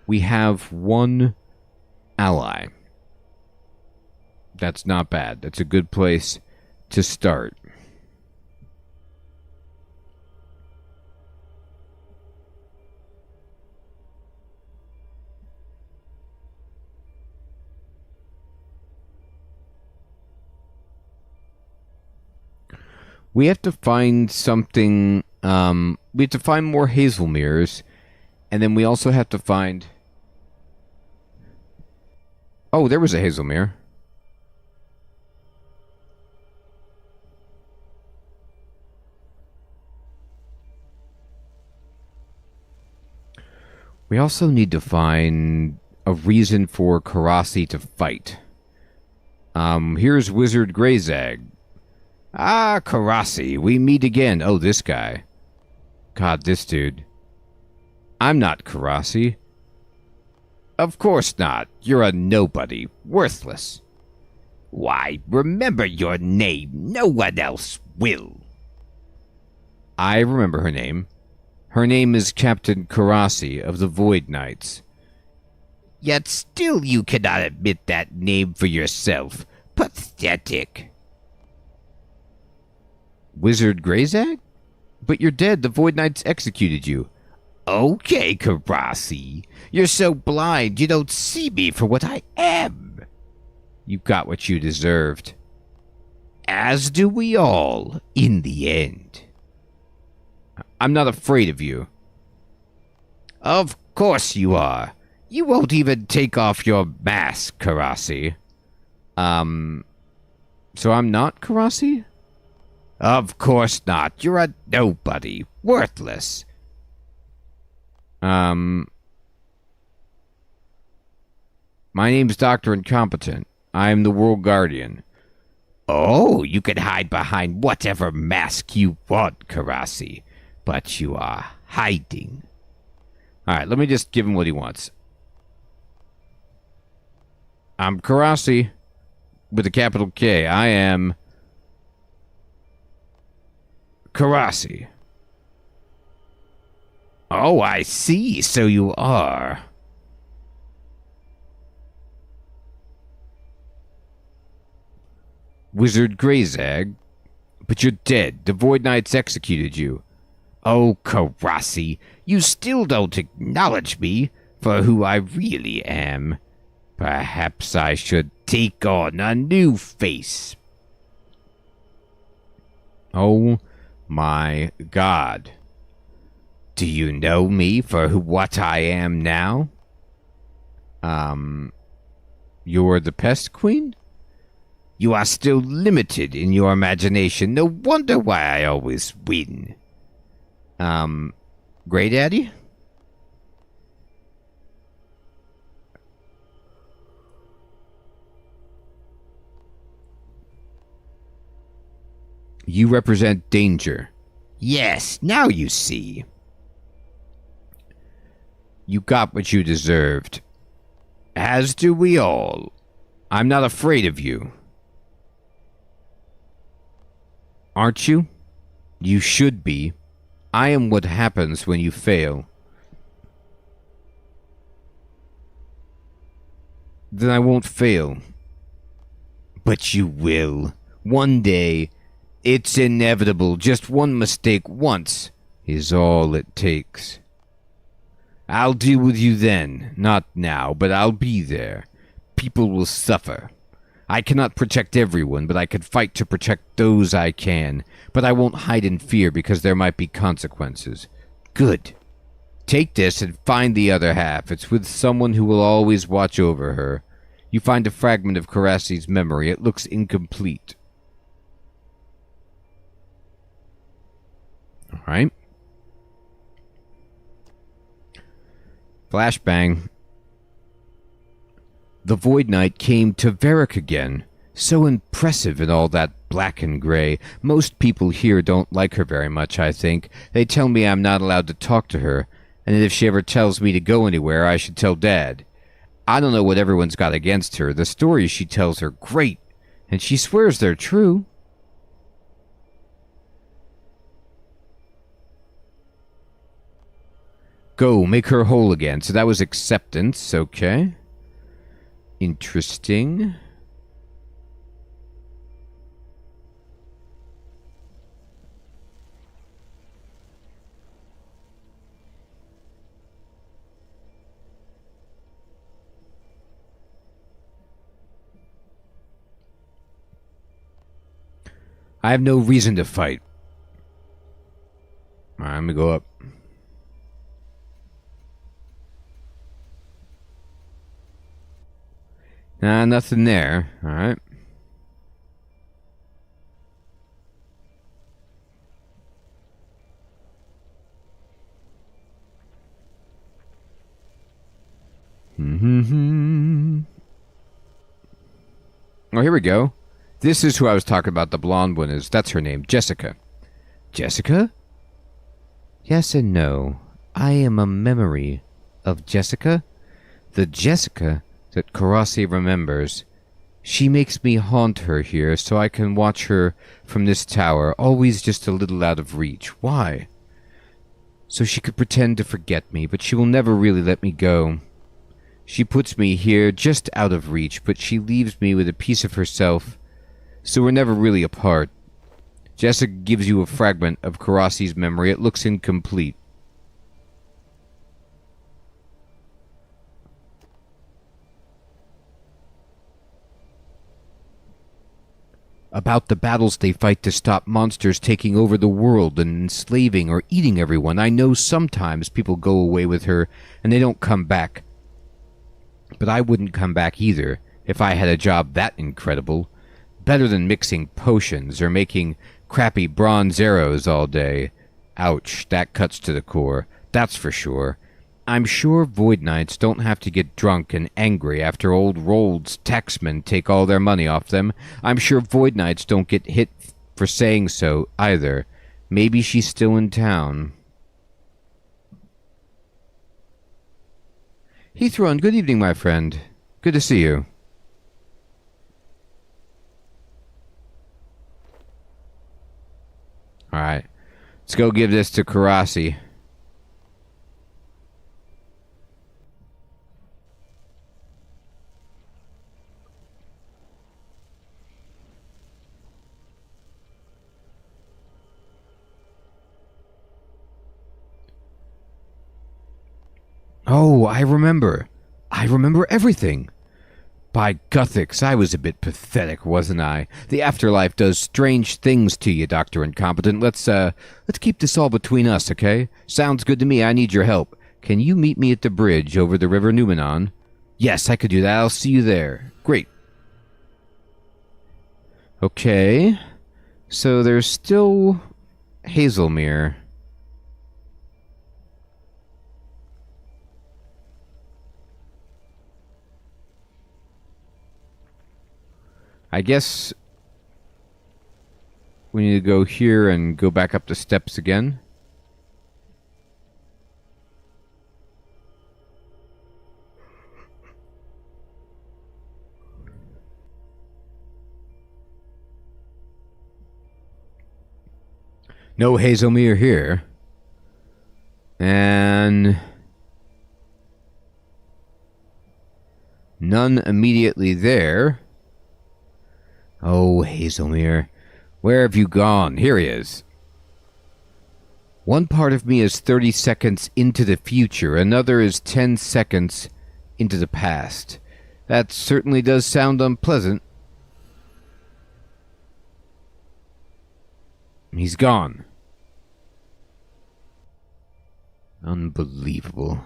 We have one ally. That's not bad. That's a good place to start. We have to find something, we have to find more hazel mirrors, and then we also have to find... Oh, there was a hazel mirror. We also need to find a reason for Karasi to fight. Here's Wizard Greyzag. Ah, Karasi, we meet again. Oh, this guy. God, this dude. I'm not Karasi. Of course not. You're a nobody. Worthless. Why, remember your name. No one else will. I remember her name. Her name is Captain Karasi of the Void Knights. Yet still you cannot admit that name for yourself. Pathetic. Wizard Greyzag? But you're dead. The Void Knights executed you. Okay, Karasi. You're so blind you don't see me for what I am. You got what you deserved. As do we all, in the end. I'm not afraid of you. Of course you are. You won't even take off your mask, Karasi. So I'm not Karasi? Of course not. You're a nobody. Worthless. My name's Dr. Incompetent. I'm the World Guardian. Oh, you can hide behind whatever mask you want, Karasi. But you are hiding. Alright, let me just give him what he wants. I'm Karasi. With a capital K. I am... Karasi. Oh, I see. So you are. Wizard Greyzag? But you're dead. The Void Knights executed you. Oh, Karasi, you still don't acknowledge me for who I really am. Perhaps I should take on a new face. Oh my God. Do you know me for what I am now? You're the Pest Queen? You are still limited in your imagination. No wonder why I always win. Grey Daddy? You represent danger. Yes, now you see. You got what you deserved. As do we all. I'm not afraid of you. Aren't you? You should be. I am what happens when you fail. Then I won't fail. But you will. One day. It's inevitable. Just one mistake once is all it takes. I'll deal with you then. Not now, but I'll be there. People will suffer. I cannot protect everyone, but I can fight to protect those I can. But I won't hide in fear because there might be consequences. Good. Take this and find the other half. It's with someone who will always watch over her. You find a fragment of Karasi's memory. It looks incomplete. Alright. Flashbang. The Void Knight came to Varric again. So impressive in all that black and gray. Most people here don't like her very much, I think. They tell me I'm not allowed to talk to her, and that if she ever tells me to go anywhere, I should tell Dad. I don't know what everyone's got against her. The stories she tells are great, and she swears they're true. Go, make her whole again. So that was acceptance, okay. Interesting. I have no reason to fight. Alright, let me go up. Nah, nothing there. Alright. Oh, here we go. This is who I was talking about. The blonde one is. That's her name. Jessica. Jessica? Yes and no. I am a memory of Jessica. The Jessica that Karasi remembers. She makes me haunt her here so I can watch her from this tower, always just a little out of reach. Why? So she could pretend to forget me, but she will never really let me go. She puts me here just out of reach, but she leaves me with a piece of herself, so we're never really apart. Jessica gives you a fragment of Karasi's memory. It looks incomplete. About the battles they fight to stop monsters taking over the world and enslaving or eating everyone. I know sometimes people go away with her and they don't come back. But I wouldn't come back either if I had a job that incredible. Better than mixing potions or making crappy bronze arrows all day. Ouch, that cuts to the core. That's for sure. I'm sure Void Knights don't have to get drunk and angry after old Rold's taxmen take all their money off them. I'm sure Void Knights don't get hit for saying so, either. Maybe she's still in town. Heathron, good evening, my friend. Good to see you. Alright. Let's go give this to Karasi. Oh, I remember. I remember everything. By Guthix, I was a bit pathetic, wasn't I? The afterlife does strange things to you, Dr. Incompetent. Let's keep this all between us, okay? Sounds good to me. I need your help. Can you meet me at the bridge over the river Numenon? Yes, I could do that. I'll see you there. Great. Okay. So there's still Hazelmere. I guess we need to go here and go back up the steps again. No Hazelmere here. And none immediately there. Oh, Hazelmere, where have you gone? Here he is. One part of me is 30 seconds into the future, another is 10 seconds into the past. That certainly does sound unpleasant. He's gone. Unbelievable.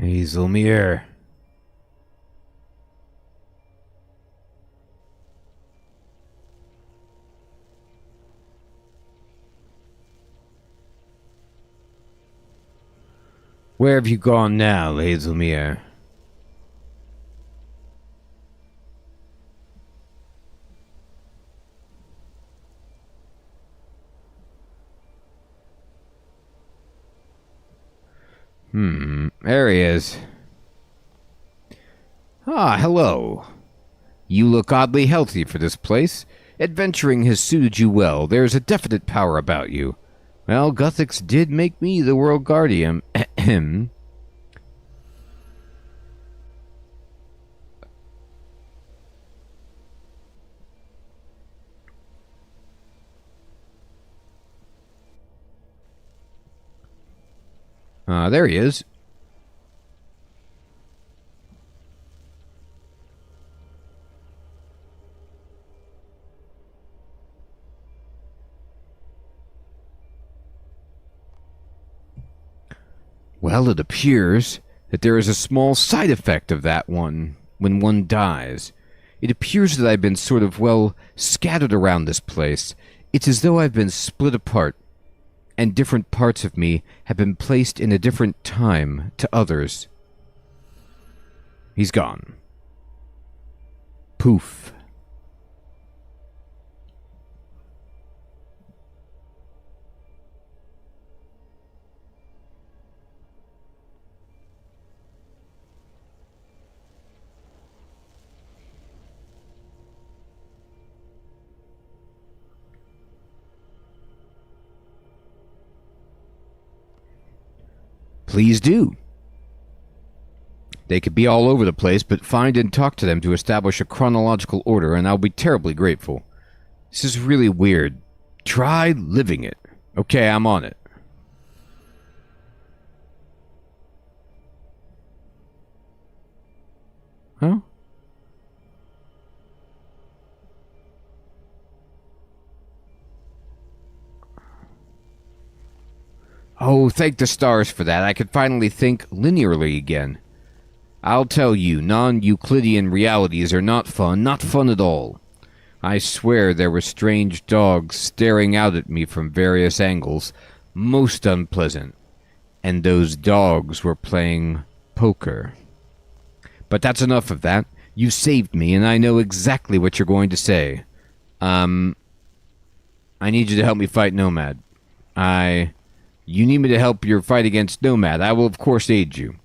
Hazelmere. Where have you gone now, Hazelmere? There he is. Ah, hello. You look oddly healthy for this place. Adventuring has suited you well. There's a definite power about you. Well, Guthix did make me the World Guardian. Ahem. There he is. Well, it appears that there is a small side effect of that one when one dies. It appears that I've been sort of, well, scattered around this place. It's as though I've been split apart, and different parts of me have been placed in a different time to others. He's gone. Poof. Please do. They could be all over the place, but find and talk to them to establish a chronological order, and I'll be terribly grateful. This is really weird. Try living it. Okay, I'm on it. Huh? Oh, thank the stars for that. I could finally think linearly again. I'll tell you, non-Euclidean realities are not fun at all. I swear there were strange dogs staring out at me from various angles, most unpleasant. And those dogs were playing poker. But that's enough of that. You saved me, and I know exactly what you're going to say. I need you to help me fight Nomad. You need me to help your fight against Nomad. I will, of course, aid you.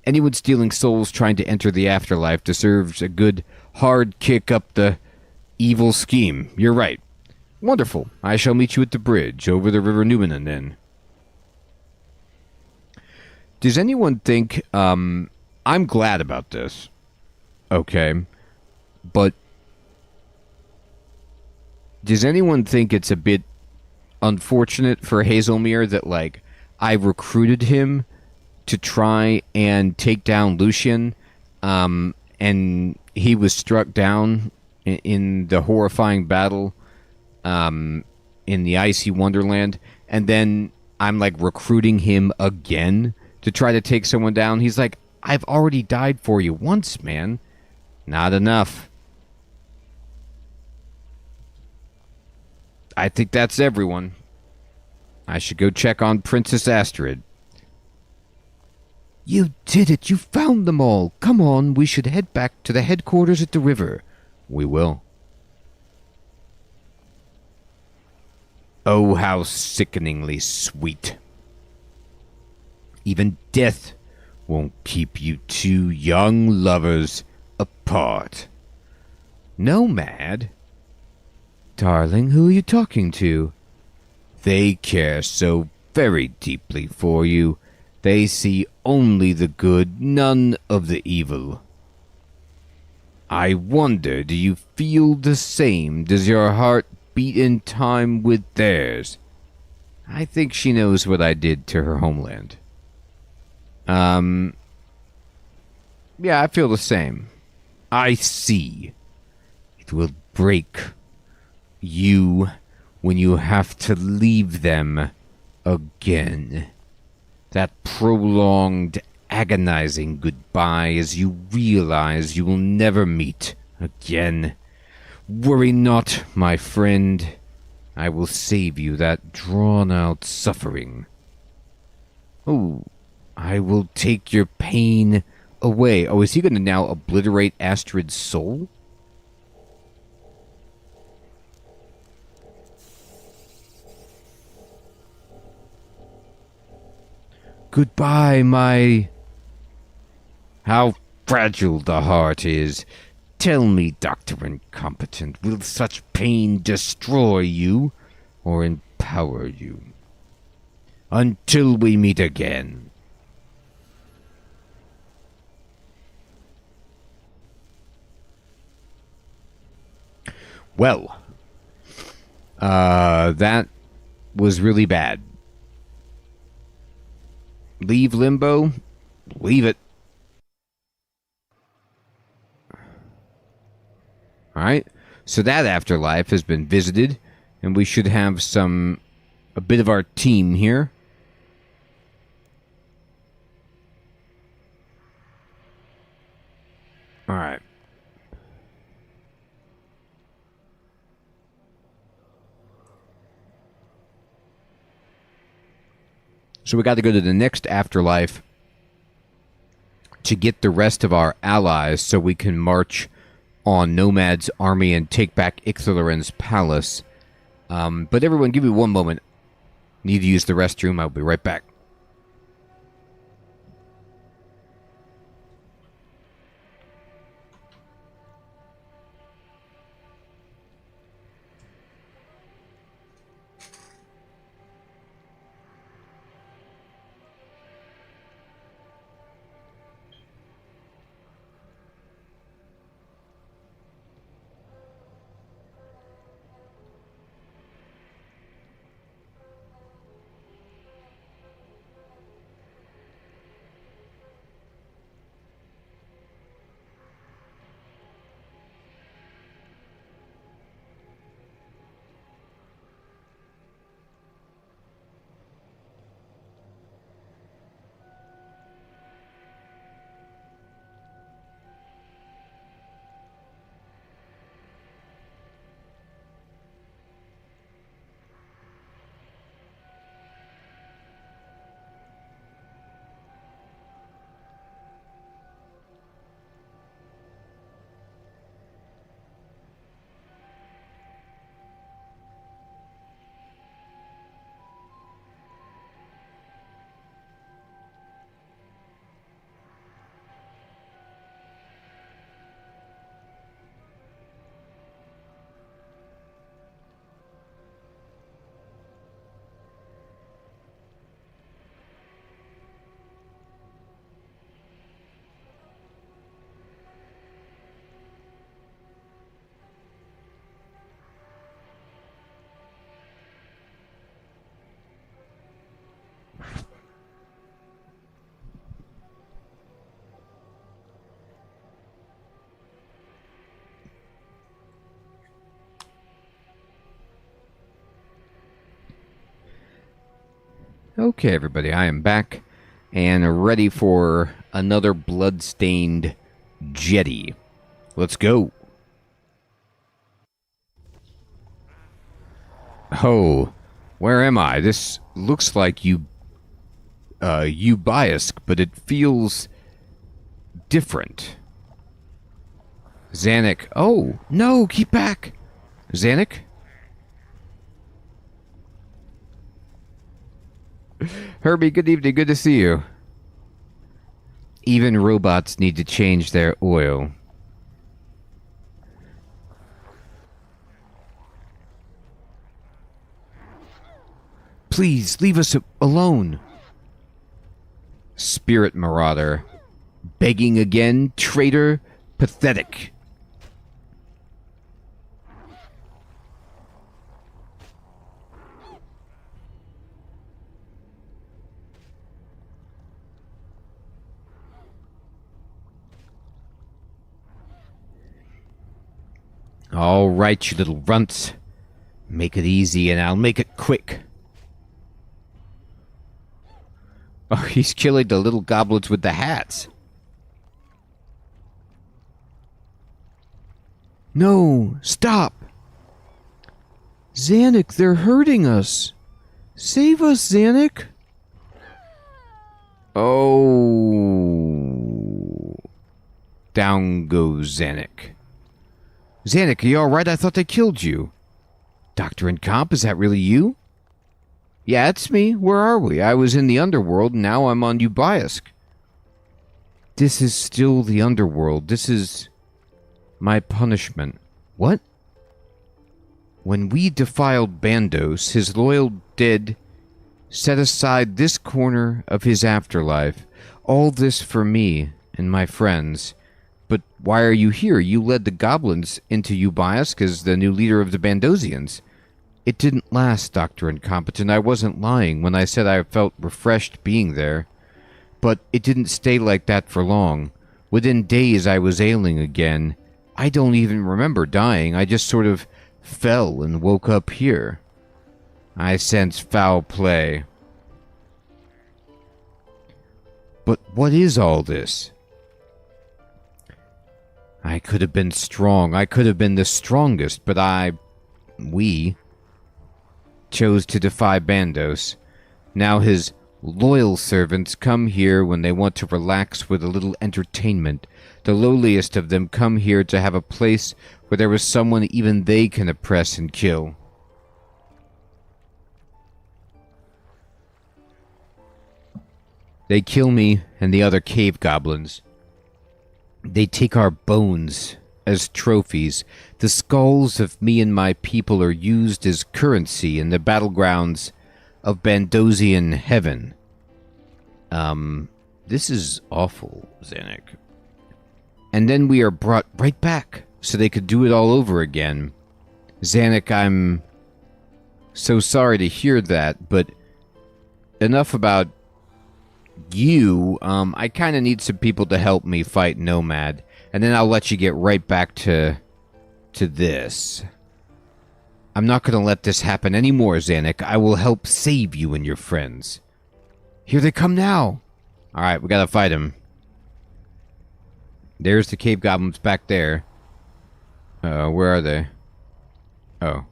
Anyone stealing souls trying to enter the afterlife deserves a good, hard kick up the evil scheme. You're right. Wonderful. I shall meet you at the bridge over the River Numenon, then. Does anyone think, I'm glad about this. Okay. But does anyone think it's a bit unfortunate for Hazelmere that, like, I recruited him to try and take down Lucian, and he was struck down in the horrifying battle in the icy wonderland, and then I'm, like, recruiting him again to try to take someone down? He's like, I've already died for you once, man. Not enough. I think that's everyone. I should go check on Princess Astrid. You did it! You found them all! Come on, we should head back to the headquarters at the river. We will. Oh, how sickeningly sweet. Even death won't keep you two young lovers apart. Nomad? Darling, who are you talking to? They care so very deeply for you. They see only the good, none of the evil. I wonder, do you feel the same? Does your heart beat in time with theirs? I think she knows what I did to her homeland. Yeah, I feel the same. I see. It will break you when you have to leave them again. That prolonged agonizing goodbye as you realize you will never meet again. Worry not, my friend. I will save you that drawn-out suffering. Oh, I will take your pain away. Oh, is he going to now obliterate Astrid's soul? Goodbye, my... How fragile the heart is. Tell me, Dr. Incompetent, will such pain destroy you or empower you? Until we meet again. Well, that was really bad. Leave Limbo? Leave it. Alright, so that afterlife has been visited, and we should have a bit of our team here. Alright. So we got to go to the next afterlife to get the rest of our allies so we can march on Nomad's army and take back Ixtalarin's palace. But everyone, give me one moment. Need to use the restroom. I'll be right back. Okay, everybody, I am back and ready for another blood-stained jetty. Let's go. Oh, where am I? This looks like Ubiask, but it feels different. Zanic. Oh, no, keep back. Zanic? Herbie, good evening. Good to see you. Even robots need to change their oil. Please, leave us alone. Spirit Marauder. Begging again, traitor. Pathetic. All right, you little runts. Make it easy and I'll make it quick. Oh, he's killing the little goblins with the hats. No, stop! Zanic, they're hurting us. Save us, Zanic. Oh. Down goes Zanic. Zanic, are you alright? I thought they killed you. Dr. Incomp, is that really you? Yeah, it's me. Where are we? I was in the underworld, and now I'm on Ubiask. This is still the underworld. This is my punishment. What? When we defiled Bandos, his loyal dead set aside this corner of his afterlife. All this for me and my friends. But why are you here? You led the goblins into Ubiask as the new leader of the Bandosians. It didn't last, Dr. Incompetent. I wasn't lying when I said I felt refreshed being there. But it didn't stay like that for long. Within days I was ailing again. I don't even remember dying. I just sort of fell and woke up here. I sense foul play. But what is all this? I could have been strong. I could have been the strongest, but we chose to defy Bandos. Now his loyal servants come here when they want to relax with a little entertainment. The lowliest of them come here to have a place where there is someone even they can oppress and kill. They kill me and the other cave goblins. They take our bones as trophies. The skulls of me and my people are used as currency in the battlegrounds of Bandosian heaven. This is awful, Zanic. And then we are brought right back, so they could do it all over again. Zanic, I'm so sorry to hear that, but enough about you. I kind of need some people to help me fight Nomad, and then I'll let you get right back to this. I'm not going to let this happen anymore, Zanic. I will help save you and your friends. Here they come now. Alright, we gotta fight him. There's the cave goblins back there. Where are they? Oh.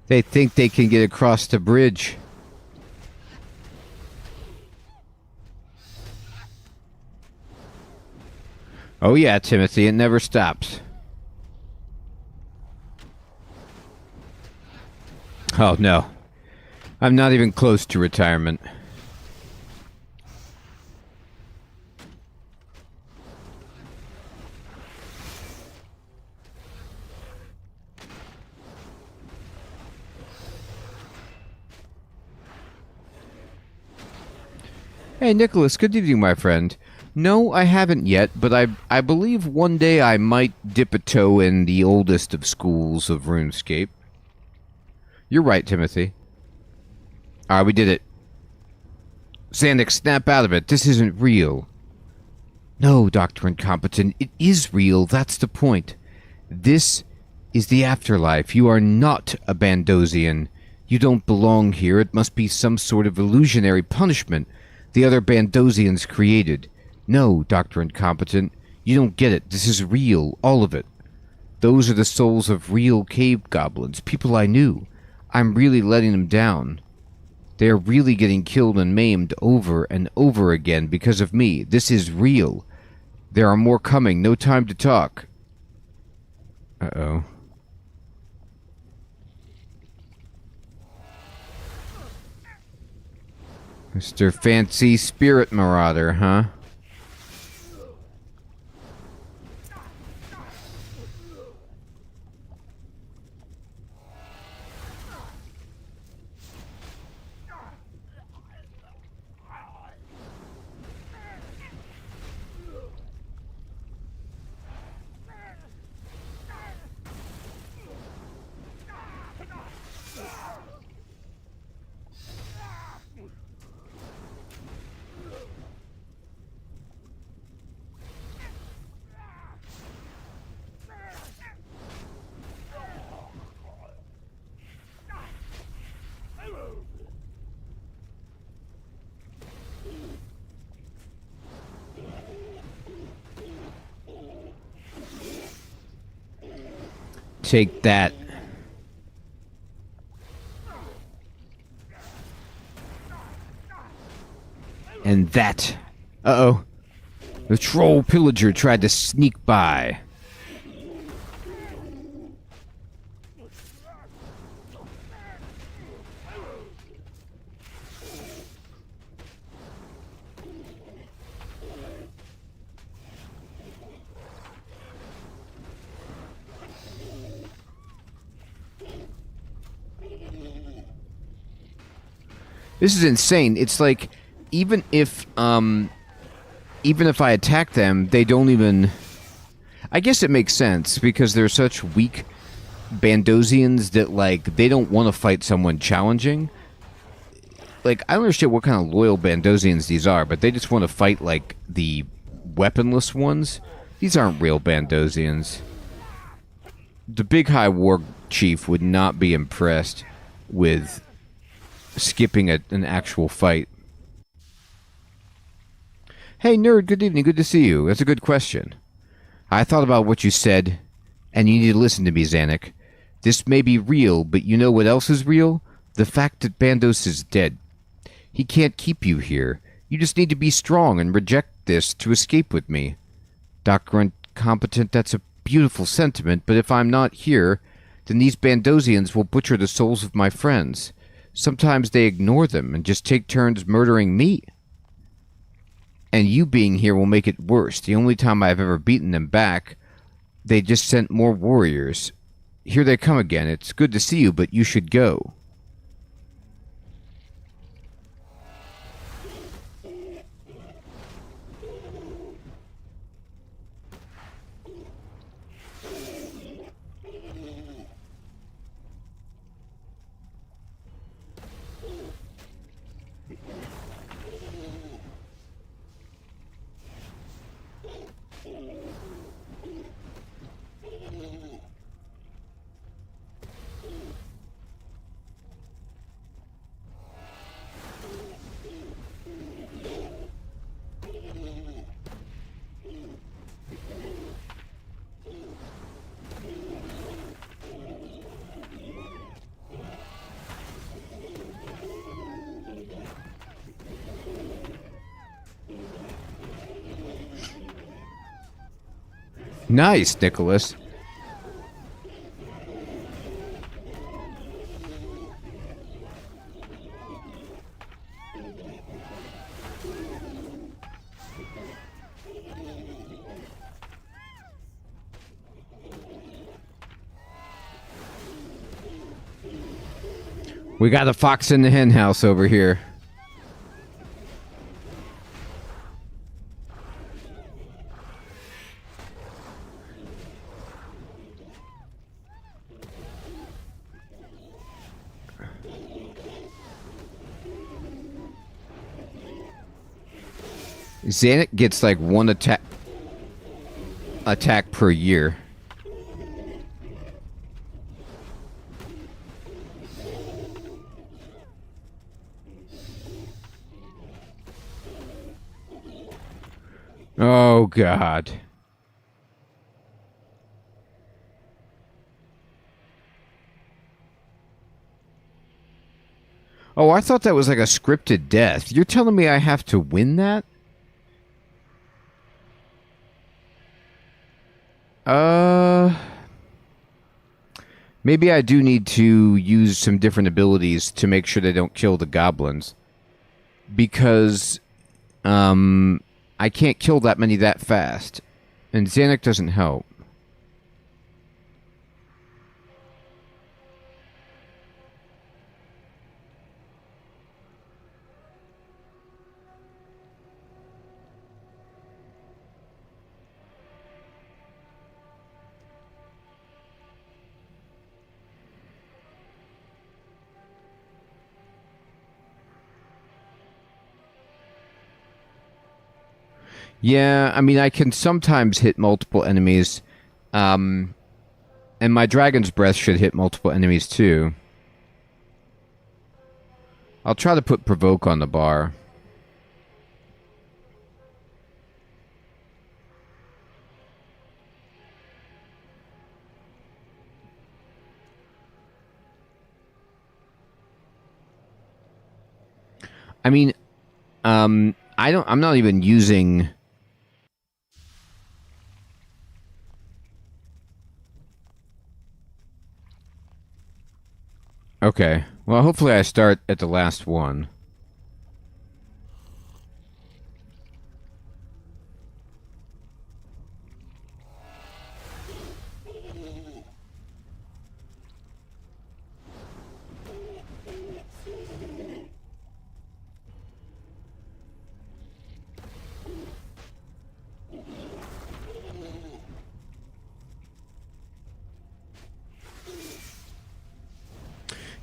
They think they can get across the bridge. Oh yeah, Timothy, it never stops. Oh no. I'm not even close to retirement. Hey, Nicholas, good evening, my friend. No, I haven't yet, but I believe one day I might dip a toe in the oldest of schools of RuneScape. You're right, Timothy. Alright, we did it. Zanic, snap out of it. This isn't real. No, Dr. Incompetent, it is real. That's the point. This is the afterlife. You are not a Bandosian. You don't belong here. It must be some sort of illusionary punishment the other Bandosians created. No, Dr. Incompetent, you don't get it. This is real, all of it. Those are the souls of real cave goblins, people I knew. I'm really letting them down. They are really getting killed and maimed over and over again because of me. This is real. There are more coming. No time to talk. Uh-oh. Mr. Fancy Spirit Marauder, huh? Take that. And that. Uh-oh. The troll pillager tried to sneak by. This is insane. It's like, even if I attack them, they don't even... I guess it makes sense, because they're such weak Bandosians that, like, they don't want to fight someone challenging. Like, I don't understand what kind of loyal Bandosians these are, but they just want to fight, like, the weaponless ones. These aren't real Bandosians. The Big High War Chief would not be impressed with skipping an actual fight. Hey, nerd, good evening, good to see you. That's a good question. I thought about what you said, and you need to listen to me, Zanic. This may be real, but you know what else is real? The fact that Bandos is dead. He can't keep you here. You just need to be strong and reject this to escape with me. Dr. Incompetent, that's a beautiful sentiment, but if I'm not here, then these Bandosians will butcher the souls of my friends. Sometimes they ignore them and just take turns murdering me. And you being here will make it worse. The only time I've ever beaten them back, they just sent more warriors. Here they come again. It's good to see you, but you should go. Nice, Nicholas. We got a fox in the hen house over here. Zanic gets like one attack per year. Oh God. Oh, I thought that was like a scripted death. You're telling me I have to win that? Maybe I do need to use some different abilities to make sure they don't kill the goblins. Because, I can't kill that many that fast. And Zanic doesn't help. Yeah, I mean, I can sometimes hit multiple enemies. And my Dragon's Breath should hit multiple enemies, too. I'll try to put Provoke on the bar. I mean, I'm not even using. Okay. Well, hopefully I start at the last one.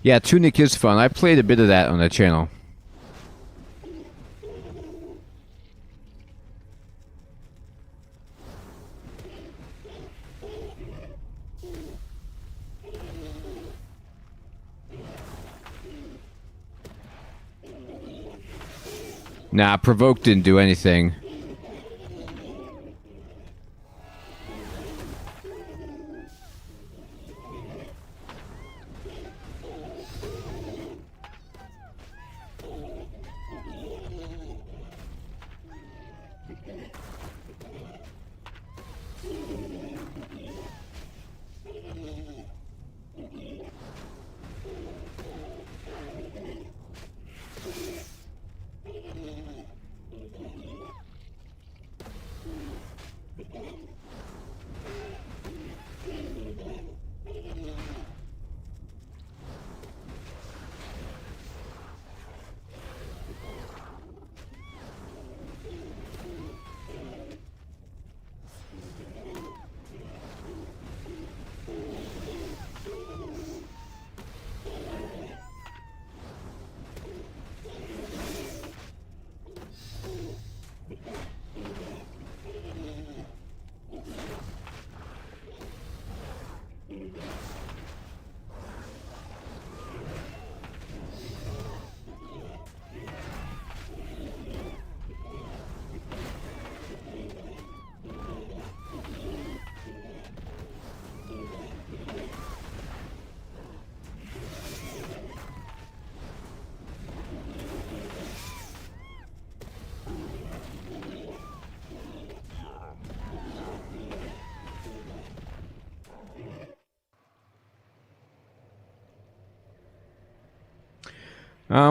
Yeah, Tunic is fun. I played a bit of that on the channel. Nah, Provoke didn't do anything.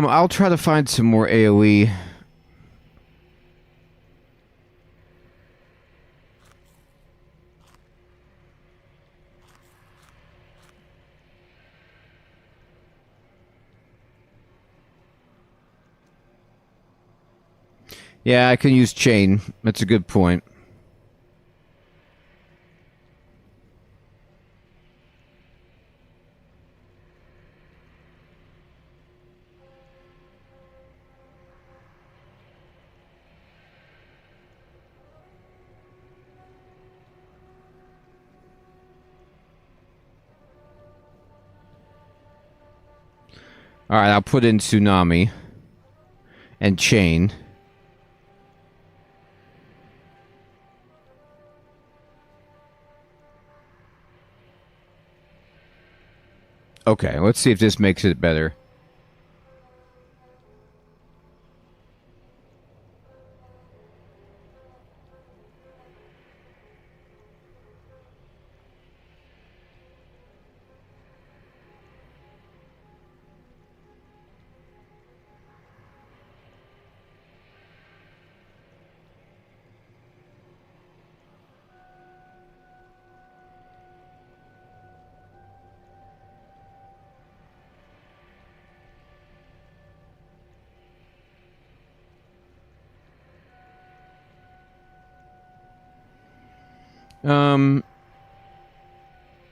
I'll try to find some more AoE. Yeah, I can use chain. That's a good point. All right, I'll put in Tsunami and Chain. Okay, let's see if this makes it better.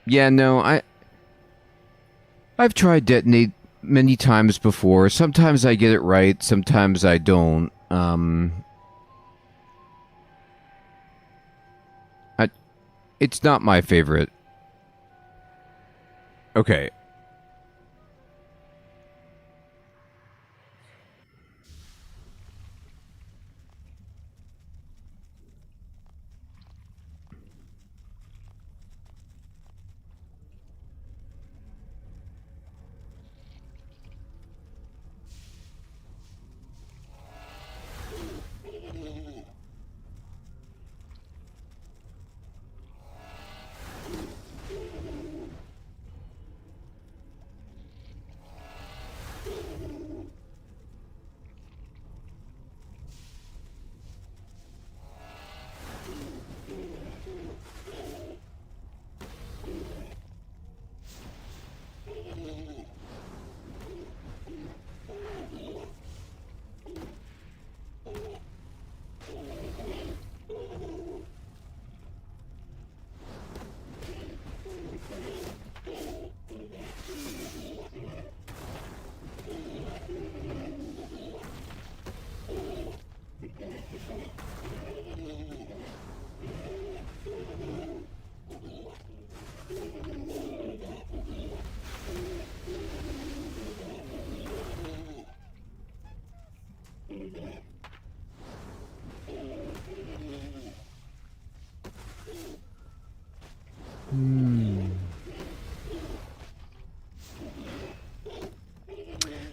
Yeah, no, I've tried detonate many times before. Sometimes I get it right, sometimes I don't. It's not my favorite. Okay.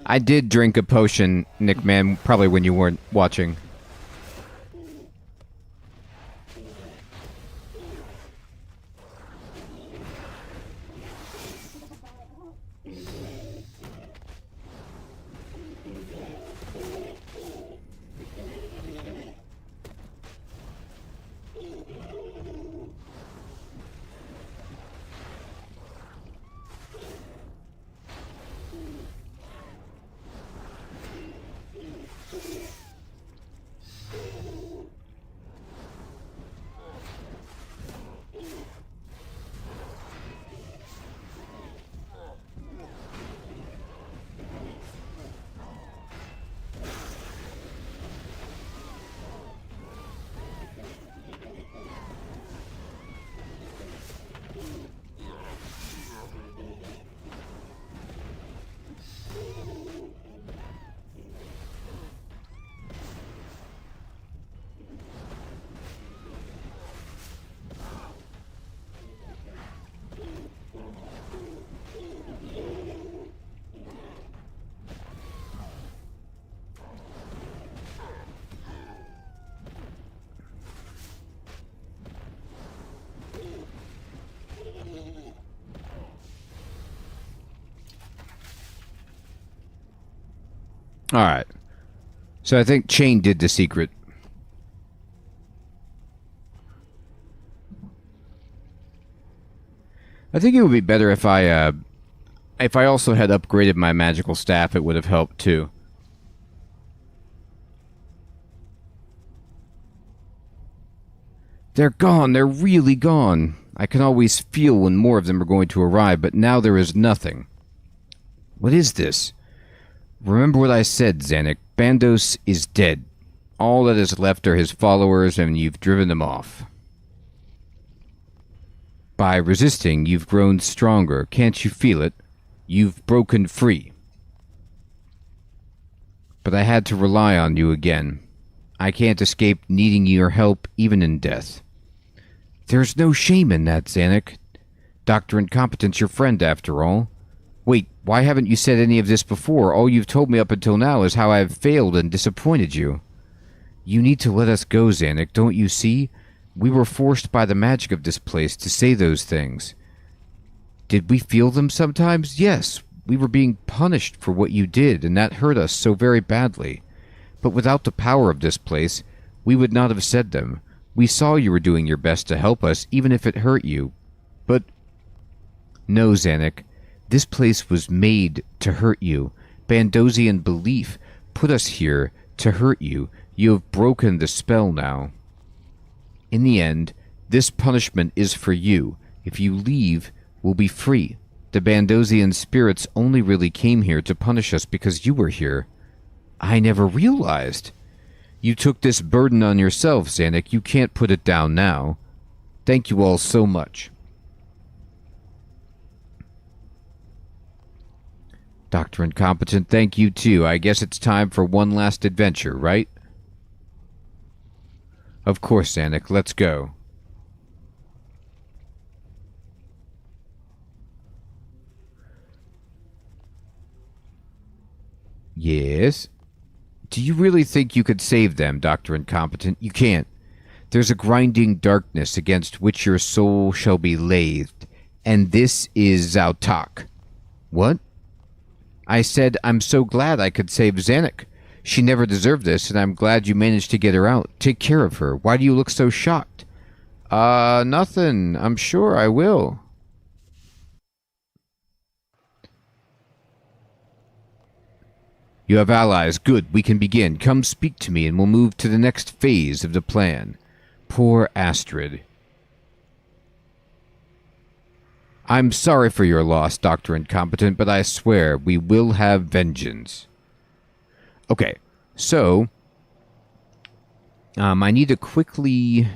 I did drink a potion, Nick Man, probably when you weren't watching. Alright. So I think Chain did the secret. I think it would be better if I also had upgraded my magical staff. It would have helped too. They're gone. They're really gone. I can always feel when more of them are going to arrive, but now there is nothing. What is this? Remember what I said, Zanic. Bandos is dead. All that is left are his followers, and you've driven them off. By resisting, you've grown stronger. Can't you feel it? You've broken free. But I had to rely on you again. I can't escape needing your help, even in death. There's no shame in that, Zanic. Dr. Incompetent's your friend, after all. Wait, why haven't you said any of this before? All you've told me up until now is how I have failed and disappointed you. You need to let us go, Zanic, don't you see? We were forced by the magic of this place to say those things. Did we feel them sometimes? Yes, we were being punished for what you did, and that hurt us so very badly. But without the power of this place, we would not have said them. We saw you were doing your best to help us, even if it hurt you. But... No, Zanic. This place was made to hurt you. Bandosian belief put us here to hurt you. You have broken the spell now. In the end, this punishment is for you. If you leave, we'll be free. The Bandosian spirits only really came here to punish us because you were here. I never realized. You took this burden on yourself, Zanic. You can't put it down now. Thank you all so much. Dr. Incompetent, thank you too. I guess it's time for one last adventure, right? Of course, Zanic. Let's go. Yes? Do you really think you could save them, Dr. Incompetent? You can't. There's a grinding darkness against which your soul shall be lathed, and this is Zautak. What? I said I'm so glad I could save Zanic. She never deserved this, and I'm glad you managed to get her out. Take care of her. Why do you look so shocked? Nothing. I'm sure I will. You have allies. Good. We can begin. Come speak to me, and we'll move to the next phase of the plan. Poor Astrid. I'm sorry for your loss, Dr. Incompetent, but I swear we will have vengeance. Okay, so I need to quickly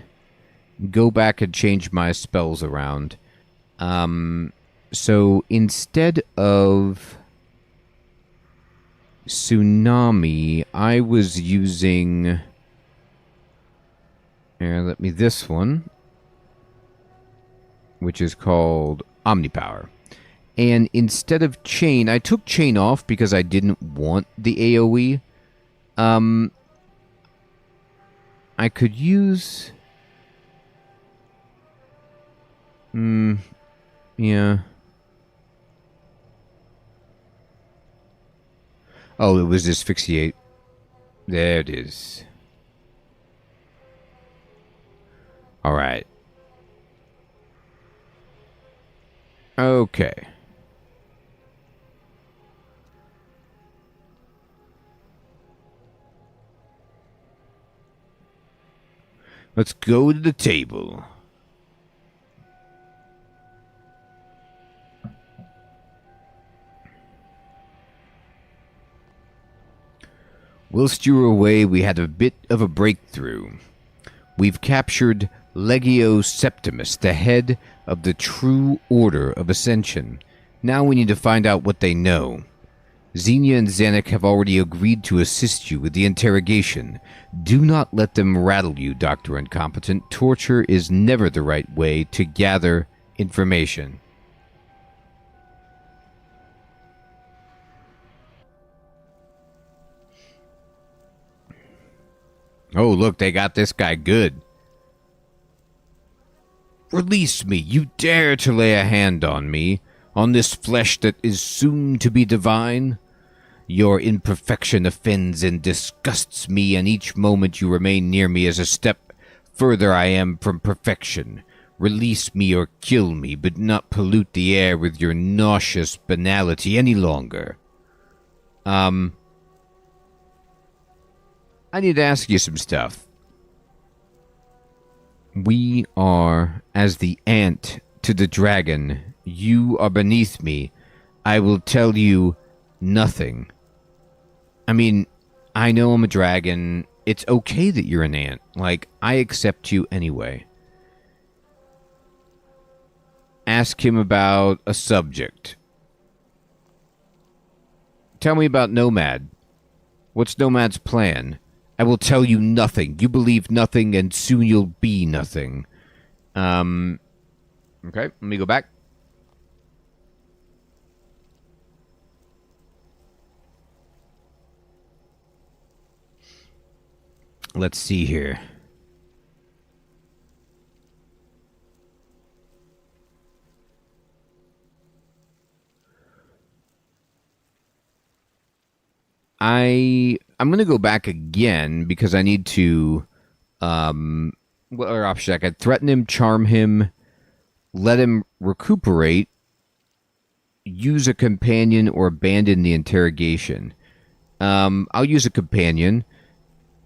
go back and change my spells around. So instead of Tsunami, I was using... Here, let me this one, which is called Omnipower. And instead of Chain, I took Chain off because I didn't want the AoE. I could use... yeah. Oh, it was Asphyxiate. There it is. Alright. Okay. Let's go to the table. Whilst you were away, we had a bit of a breakthrough. We've captured Legio Septimus, the head of the True Order of Ascension. Now we need to find out what they know. Xenia and Zanic have already agreed to assist you with the interrogation. Do not let them rattle you, Dr. Incompetent. Torture is never the right way to gather information. Oh, look, they got this guy good. Release me. You dare to lay a hand on me, on this flesh that is soon to be divine? Your imperfection offends and disgusts me, and each moment you remain near me is a step further I am from perfection. Release me or kill me, but not pollute the air with your nauseous banality any longer. I need to ask you some stuff. We are as the ant to the dragon. You are beneath me. I will tell you nothing. I mean, I know I'm a dragon. It's okay that you're an ant. Like, I accept you anyway. Ask him about a subject. Tell me about Nomad. What's Nomad's plan? I will tell you nothing. You believe nothing, and soon you'll be nothing. Okay, let me go back. Let's see here. I'm going to go back again because I need to, what other option? I could threaten him, charm him, let him recuperate, use a companion, or abandon the interrogation. I'll use a companion.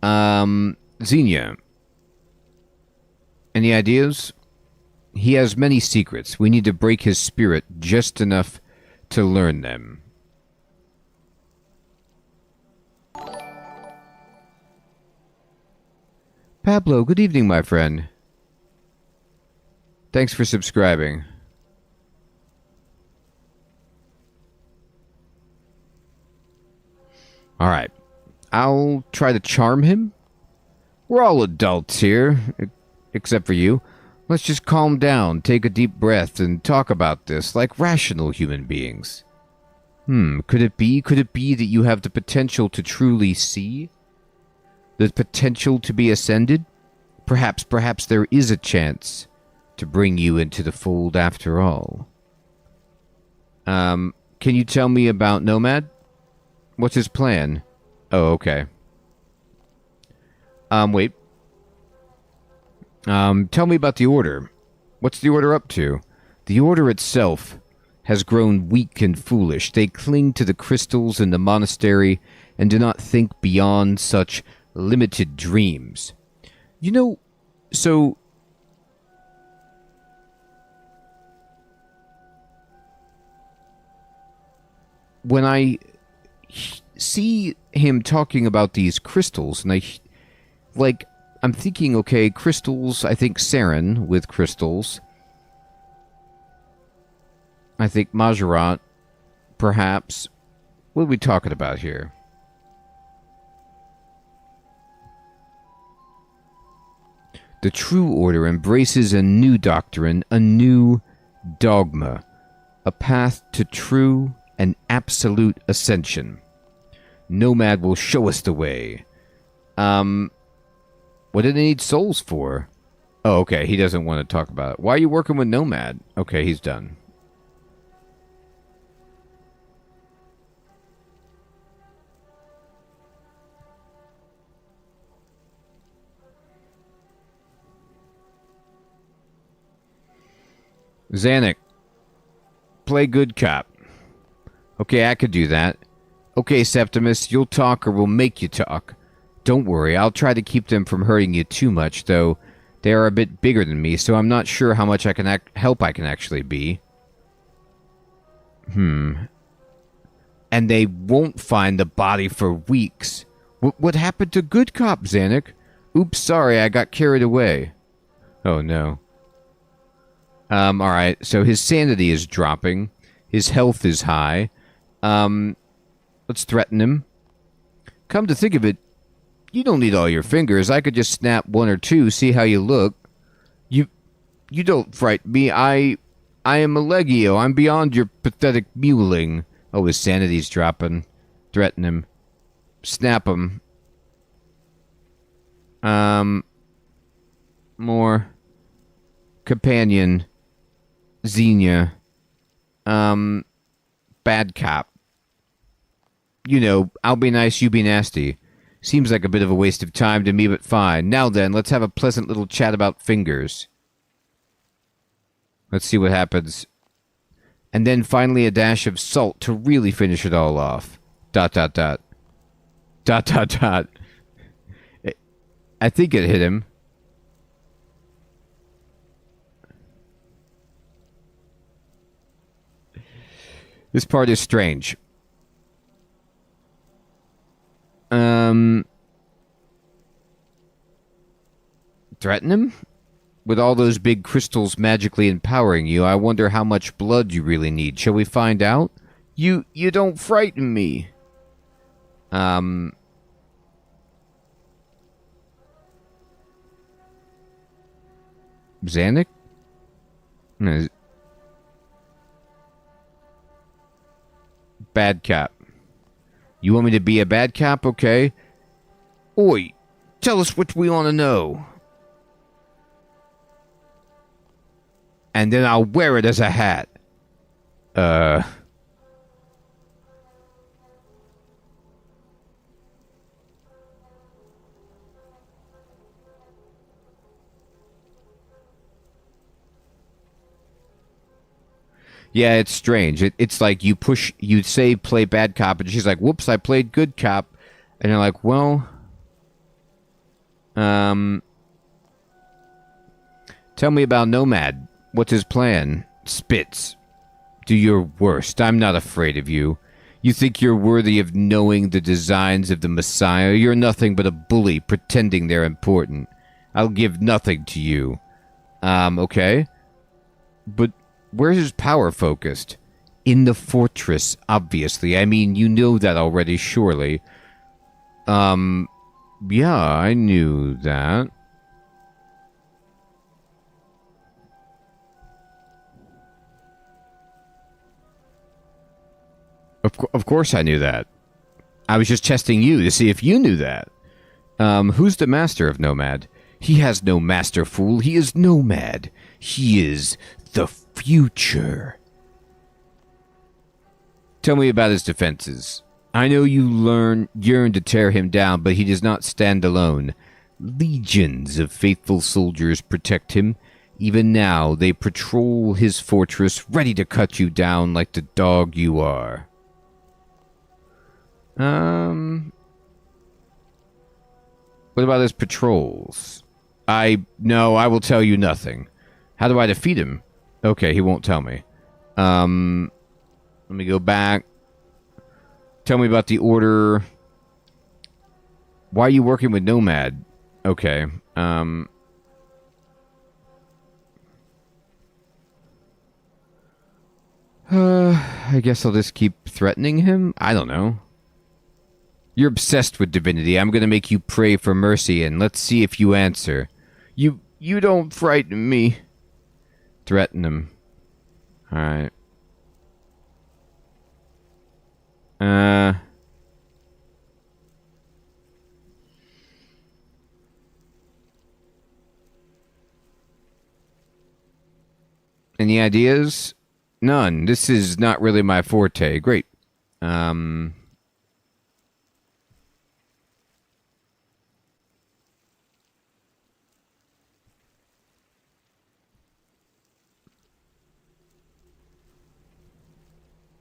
Xenia. Any ideas? He has many secrets. We need to break his spirit just enough to learn them. Pablo, good evening, my friend. Thanks for subscribing. Alright. I'll try to charm him. We're all adults here, except for you. Let's just calm down, take a deep breath, and talk about this like rational human beings. Could it be that you have the potential to truly see? The potential to be ascended? Perhaps there is a chance to bring you into the fold after all. Can you tell me about Nomad? What's his plan? Oh, okay. Wait. Tell me about the Order. What's the Order up to? The Order itself has grown weak and foolish. They cling to the crystals in the monastery and do not think beyond such limited dreams. You know, so... when I see him talking about these crystals, and I'm thinking, okay, crystals, I think Saren with crystals. I think Majorat, perhaps. What are we talking about here? The true order embraces a new doctrine, a new dogma, a path to true and absolute ascension. Nomad will show us the way. What do they need souls for? Oh, okay, he doesn't want to talk about it. Why are you working with Nomad? Okay, he's done. Zanic, play good cop. Okay, I could do that. Okay, Septimus, you'll talk or we'll make you talk. Don't worry, I'll try to keep them from hurting you too much, though they are a bit bigger than me, so I'm not sure how much help I can actually be. And they won't find the body for weeks. What happened to good cop, Zanic? Oops, sorry, I got carried away. Oh, no. Alright, so his sanity is dropping. His health is high. Let's threaten him. Come to think of it, you don't need all your fingers. I could just snap one or two, see how you look. You don't frighten me. I am a Legio. I'm beyond your pathetic mewling. Oh, his sanity's dropping. Threaten him. Snap him. More. Companion. Xenia. Bad cop. You know, I'll be nice, you be nasty. Seems like a bit of a waste of time to me, but fine. Now then, let's have a pleasant little chat about fingers. Let's see what happens. And then finally a dash of salt to really finish it all off. ... I think it hit him. This part is strange. Threaten him? With all those big crystals magically empowering you, I wonder how much blood you really need. Shall we find out? You don't frighten me. Zanic? No. Bad cop. You want me to be a bad cop? Okay. Oi, tell us what we want to know. And then I'll wear it as a hat. Yeah, it's strange. It's like you say play bad cop, and she's like, whoops, I played good cop. And you're like, well... Tell me about Nomad. What's his plan? Spits. Do your worst. I'm not afraid of you. You think you're worthy of knowing the designs of the Messiah? You're nothing but a bully pretending they're important. I'll give nothing to you. Okay. But where's his power focused? In the fortress, obviously. I mean, you know that already, surely. Yeah, I knew that. Of course I knew that. I was just testing you to see if you knew that. Who's the master of Nomad? He has no master, fool. He is Nomad. He is the future. Tell me about his defenses. I know you yearn to tear him down, but he does not stand alone. Legions of faithful soldiers protect him. Even now, they patrol his fortress, ready to cut you down like the dog you are. What about his patrols? No, I will tell you nothing. How do I defeat him? Okay, he won't tell me. Let me go back. Tell me about the order. Why are you working with Nomad? Okay. I guess I'll just keep threatening him? I don't know. You're obsessed with divinity. I'm gonna make you pray for mercy, and let's see if you answer. You don't frighten me. Threaten him. Alright. Any ideas? None. This is not really my forte. Great.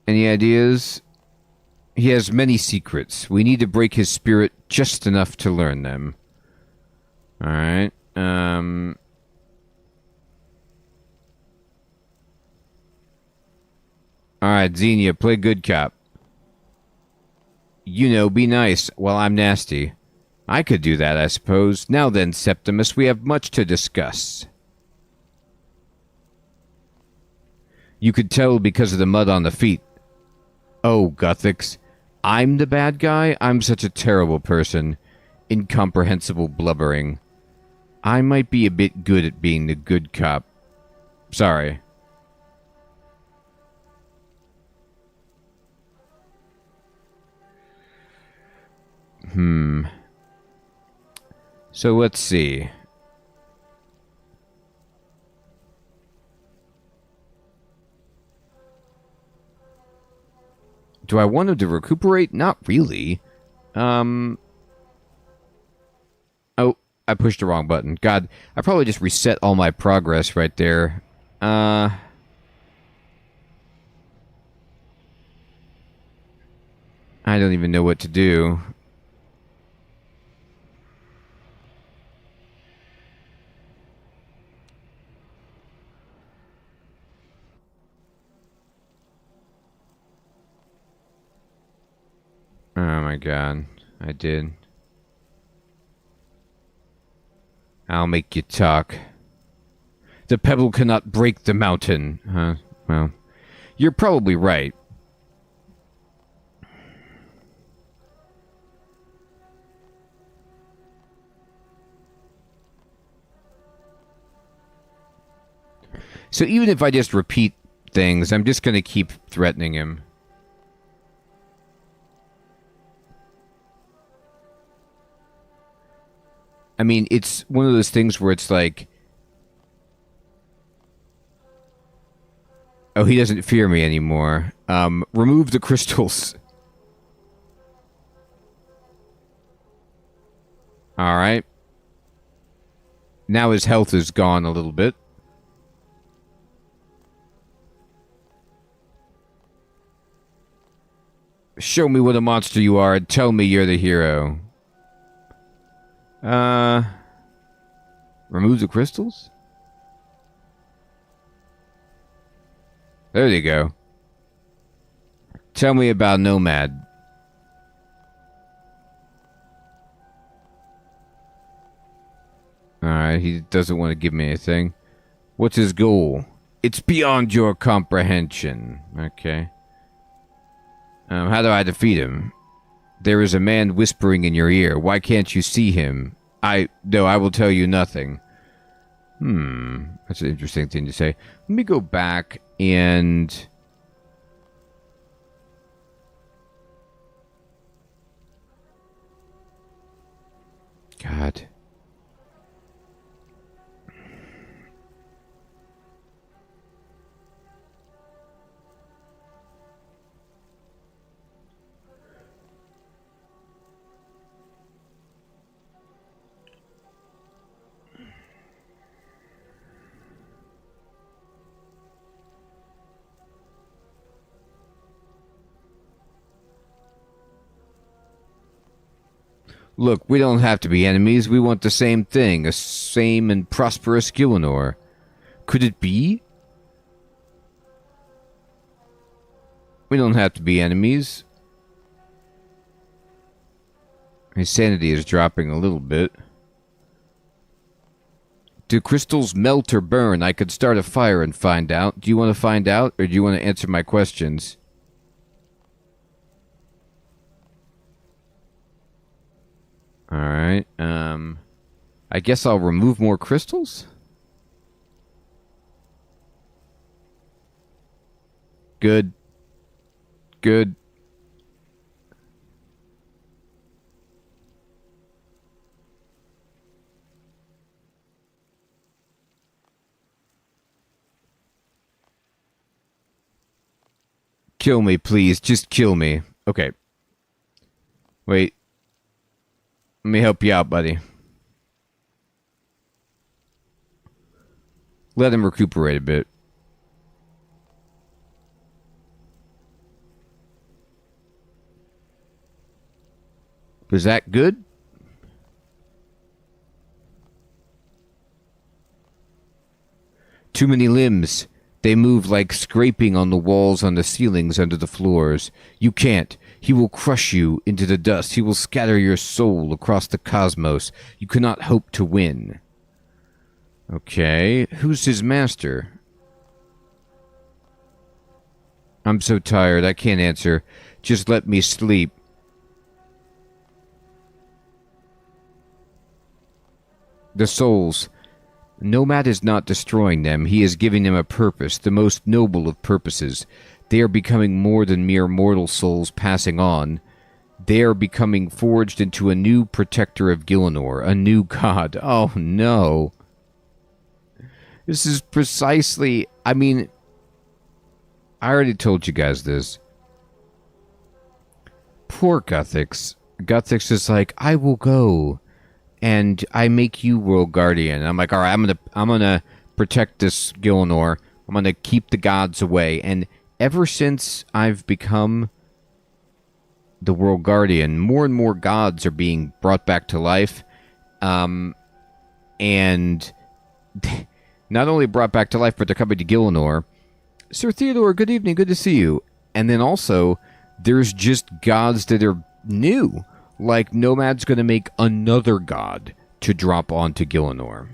Any ideas? He has many secrets. We need to break his spirit just enough to learn them. Alright. Alright, Xenia, play good cop. You know, be nice while I'm nasty. I could do that, I suppose. Now then, Septimus, we have much to discuss. You could tell because of the mud on the feet. Oh, Guthix. I'm the bad guy? I'm such a terrible person. Incomprehensible blubbering. I might be a bit good at being the good cop. Sorry. So let's see. Do I want him to recuperate? Not really. Oh, I pushed the wrong button. God, I probably just reset all my progress right there. I don't even know what to do. Oh my god, I did. I'll make you talk. The pebble cannot break the mountain. Huh? Well, you're probably right. So even if I just repeat things, I'm just going to keep threatening him. I mean, it's one of those things where it's like, oh, he doesn't fear me anymore. Remove the crystals. Alright. Now his health is gone a little bit. Show me what a monster you are and tell me you're the hero. Remove the crystals? There you go. Tell me about Nomad. Alright, he doesn't want to give me anything. What's his goal? It's beyond your comprehension. Okay. How do I defeat him? There is a man whispering in your ear. Why can't you see him? No, I will tell you nothing. That's an interesting thing to say. Let me go back and... God. Look, we don't have to be enemies. We want the same thing. A same and prosperous Gillinor. Could it be? We don't have to be enemies. His sanity is dropping a little bit. Do crystals melt or burn? I could start a fire and find out. Do you want to find out, or do you want to answer my questions? Alright, I guess I'll remove more crystals? Good. Good. Kill me, please. Just kill me. Okay. Wait. Let me help you out, buddy. Let him recuperate a bit. Was that good? Too many limbs. They move like scraping on the walls, on the ceilings, under the floors. You can't. He will crush you into the dust. He will scatter your soul across the cosmos. You cannot hope to win. Okay. Who's his master? I'm so tired. I can't answer. Just let me sleep. The souls. Nomad is not destroying them. He is giving them a purpose, the most noble of purposes. They are becoming more than mere mortal souls passing on. They are becoming forged into a new protector of Gielinor, a new god. Oh, no. This is precisely... I mean, I already told you guys this. Poor Guthix. Guthix is like, I will go... and I make you world guardian. I'm like, all right, I'm gonna protect this Gielinor. I'm gonna keep the gods away. And ever since I've become the world guardian, more and more gods are being brought back to life. And not only brought back to life, but they're coming to Gielinor. Sir Theodore, good evening, good to see you. And then also, there's just gods that are new. Like, Nomad's going to make another god to drop onto Gielinor.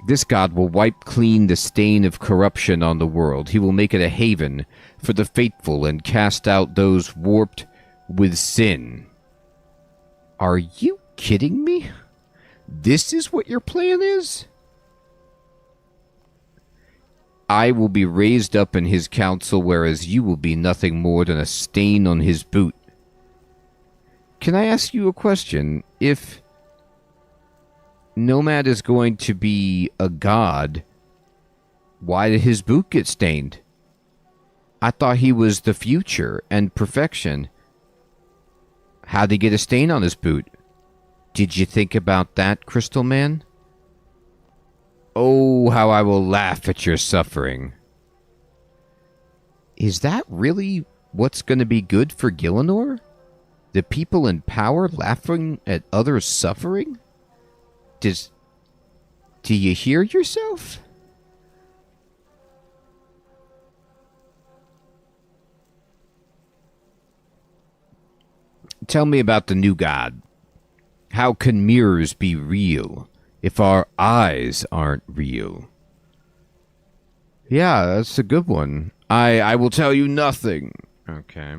This god will wipe clean the stain of corruption on the world. He will make it a haven for the faithful and cast out those warped with sin. Are you kidding me? This is what your plan is? I will be raised up in his council, whereas you will be nothing more than a stain on his boot. Can I ask you a question? If Nomad is going to be a god, why did his boot get stained? I thought he was the future and perfection. How'd he get a stain on his boot? Did you think about that, Crystal Man? Oh, how I will laugh at your suffering. Is that really what's going to be good for Gielinor? The people in power laughing at others' suffering? Do you hear yourself? Tell me about the new god. How can mirrors be real if our eyes aren't real? Yeah, that's a good one. I will tell you nothing. Okay.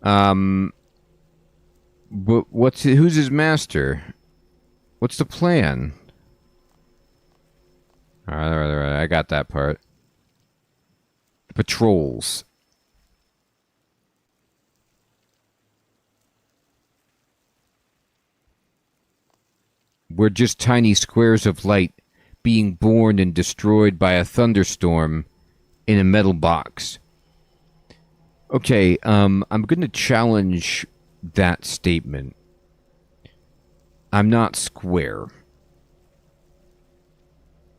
But who's his master? What's the plan? Alright, I got that part. Patrols. We're just tiny squares of light being born and destroyed by a thunderstorm in a metal box. Okay, I'm going to challenge that statement. I'm not square.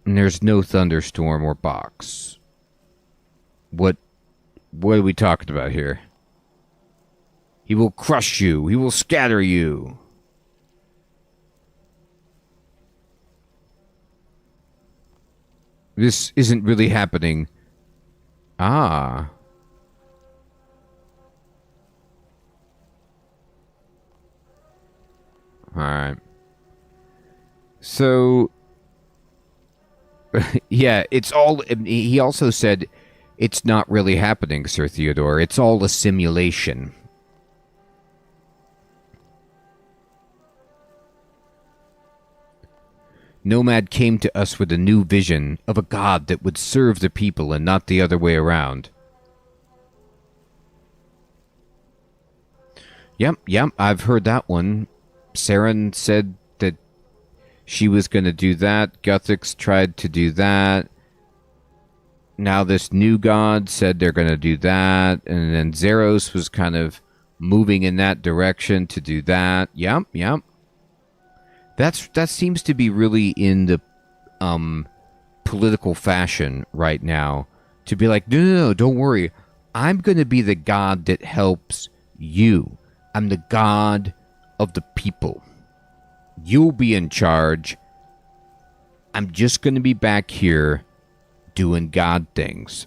And there's no thunderstorm or box. What are we talking about here? He will crush you. He will scatter you. This isn't really happening. Ah. Alright. So, Yeah, it's all. He also said it's not really happening, Sir Theodore. It's all a simulation. Nomad came to us with a new vision of a god that would serve the people and not the other way around. Yep, I've heard that one. Saren said that she was going to do that. Guthix tried to do that. Now this new god said they're going to do that. And then Zeros was kind of moving in that direction to do that. Yep. That seems to be really in the political fashion right now. To be like, no, don't worry. I'm going to be the god that helps you. I'm the god of the people. You'll be in charge. I'm just going to be back here doing god things.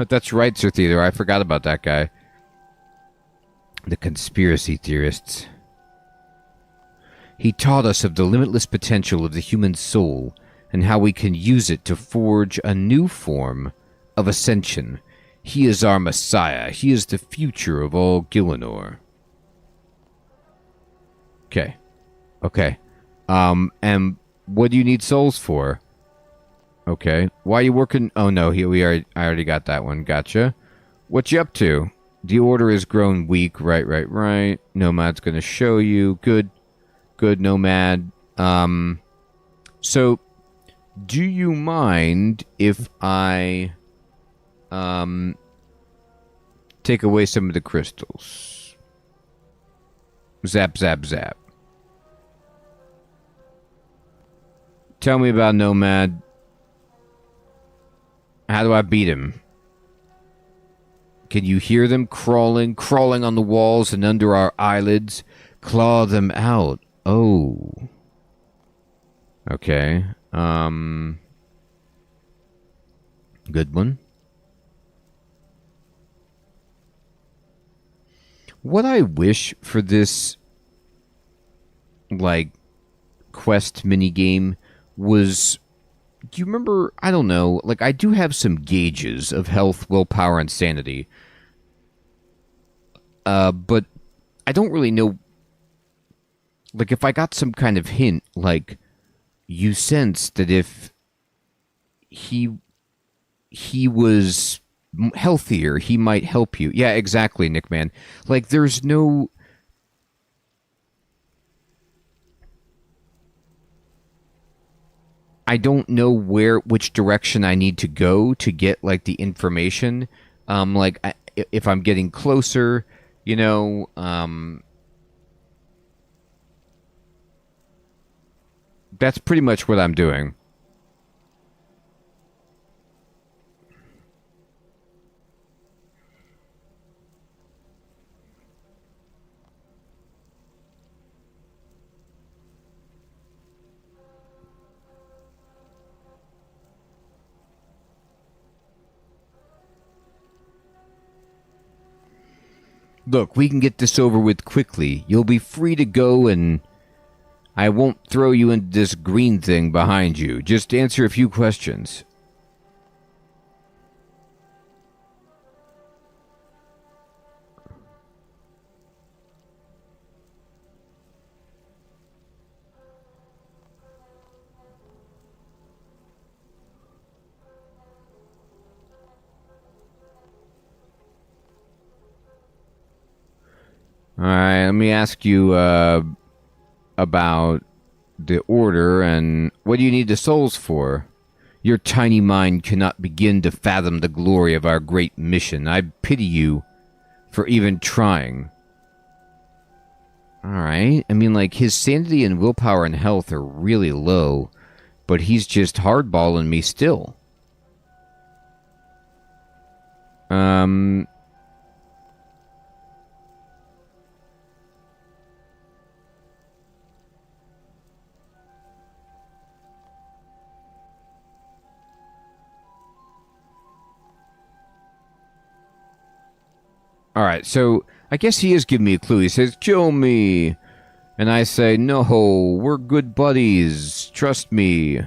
That's right, Sir Theodore. I forgot about that guy. The conspiracy theorists. He taught us of the limitless potential of the human soul and how we can use it to forge a new form of ascension. He is our Messiah. He is the future of all Gielinor. Okay. And what do you need souls for? Okay. Why are you working? Oh no, I already got that one. Gotcha. What you up to? The order has grown weak. Right. Nomad's gonna show you. Good, Nomad. So, do you mind if I take away some of the crystals? Zap. Tell me about Nomad. How do I beat him? Can you hear them crawling on the walls and under our eyelids? Claw them out. Oh. Okay. Good one. What I wish for this, like, quest minigame was... Do you remember... I don't know. Like, I do have some gauges of health, willpower, and sanity. But I don't really know... Like, if I got some kind of hint, like, you sense that if he was healthier, he might help you. Yeah, exactly, Nickman. Like, there's no... I don't know which direction I need to go to get, like, the information. If I'm getting closer, you know, that's pretty much what I'm doing. Look, we can get this over with quickly. You'll be free to go, and I won't throw you into this green thing behind you. Just answer a few questions. Alright, let me ask you about the order and what do you need the souls for? Your tiny mind cannot begin to fathom the glory of our great mission. I pity you for even trying. Alright, I mean, like, his sanity and willpower and health are really low, but he's just hardballing me still. Alright, so I guess he is giving me a clue. He says, kill me. And I say, no, we're good buddies. Trust me.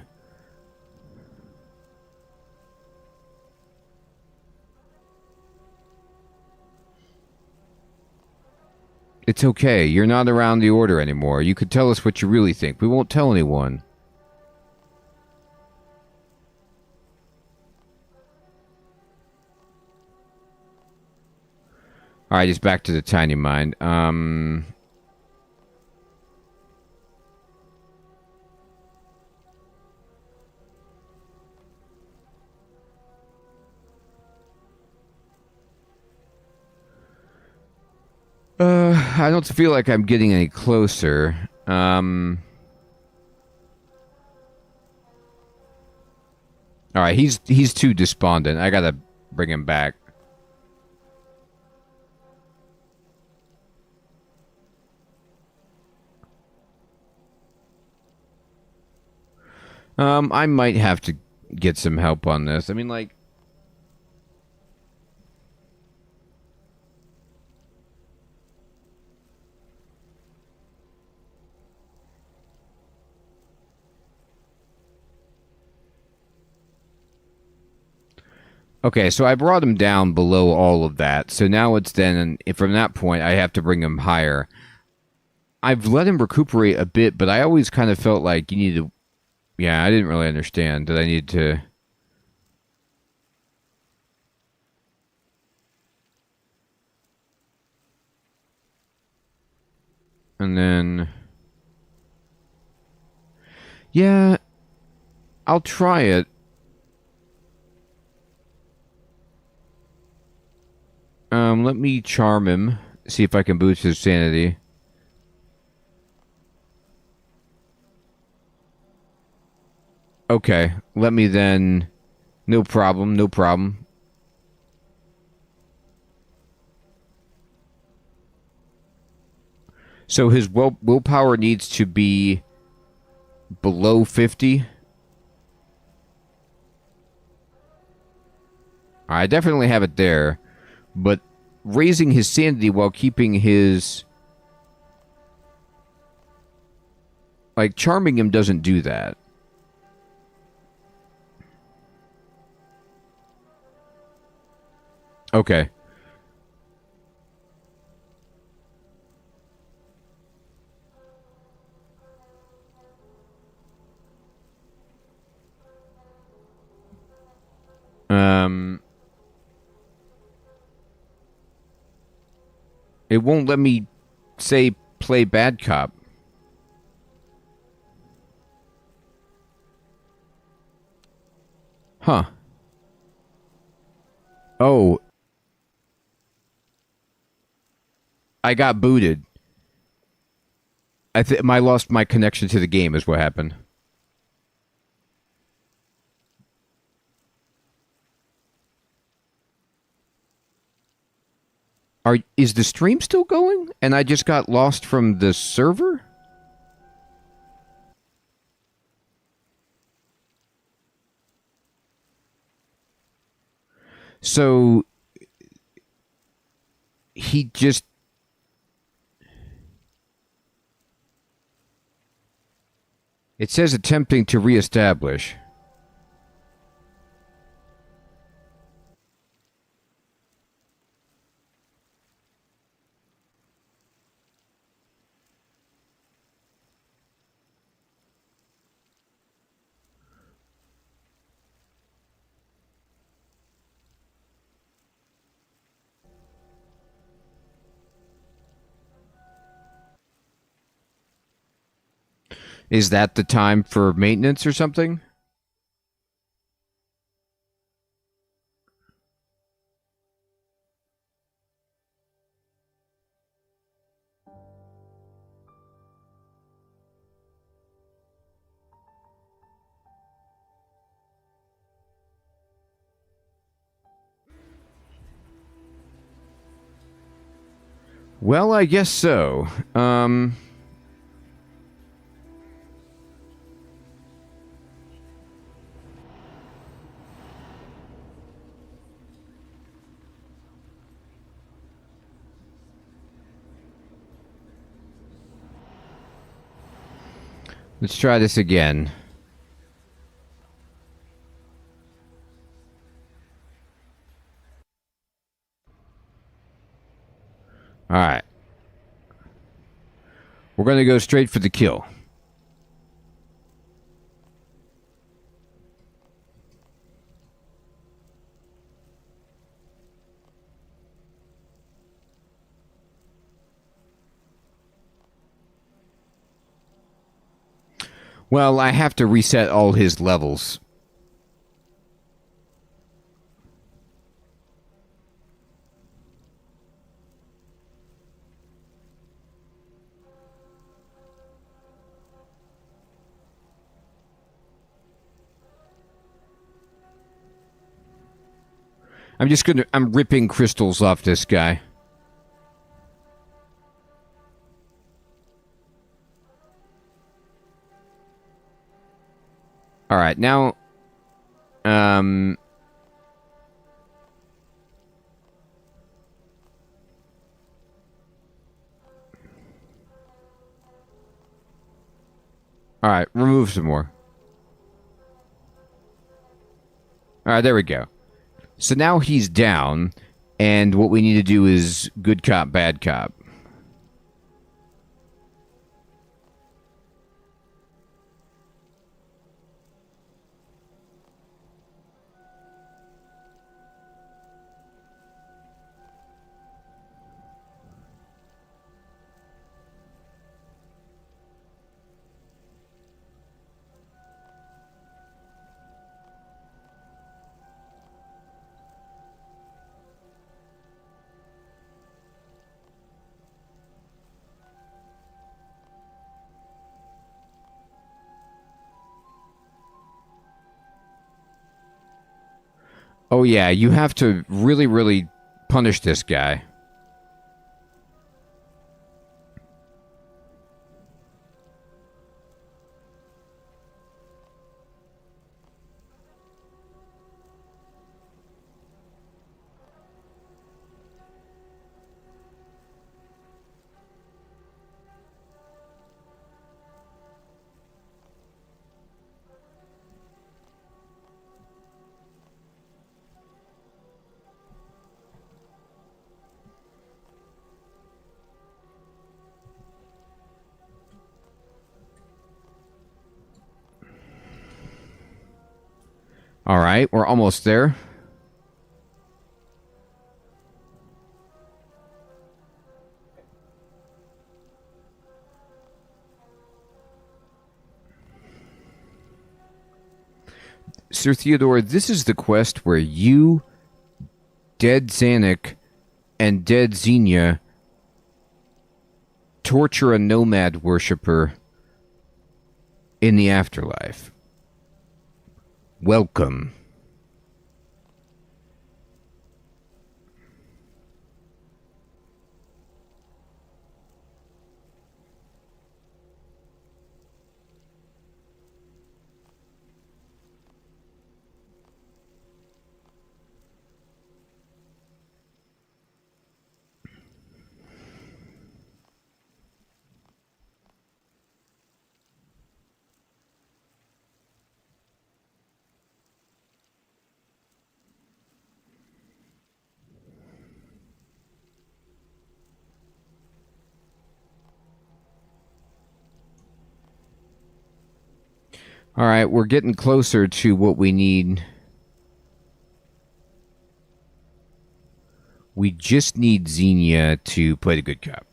It's okay. You're not around the Order anymore. You could tell us what you really think. We won't tell anyone. Alright, he's back to the tiny mind. I don't feel like I'm getting any closer. Alright, he's too despondent. I gotta bring him back. I might have to get some help on this. I mean, like... Okay, so I brought him down below all of that. So now it's then, from that point, I have to bring him higher. I've let him recuperate a bit, but I always kind of felt like you need to... Yeah, I didn't really understand that I needed to... And then... Yeah, I'll try it. Let me charm him. See if I can boost his sanity. Okay, let me then... No problem, no problem. So his willpower needs to be below 50. I definitely have it there, but raising his sanity while keeping his... Like, charming him doesn't do that. Okay. It won't let me say play bad cop. Huh. Oh. I got booted. I lost my connection to the game is what happened. Is the stream still going? And I just got lost from the server? So he just... It says attempting to reestablish. Is that the time for maintenance or something? Well, I guess so. Let's try this again. Alright. We're going to go straight for the kill. Well, I have to reset all his levels. I'm ripping crystals off this guy. Alright, now... Alright, remove some more. Alright, there we go. So now he's down, and what we need to do is good cop, bad cop. Oh yeah, you have to really, really punish this guy. Alright, we're almost there. Sir Theodore, this is the quest where you, dead Zanic, and dead Xenia torture a Nomad worshipper in the afterlife. Welcome. Alright, we're getting closer to what we need. We just need Xenia to play the good cop.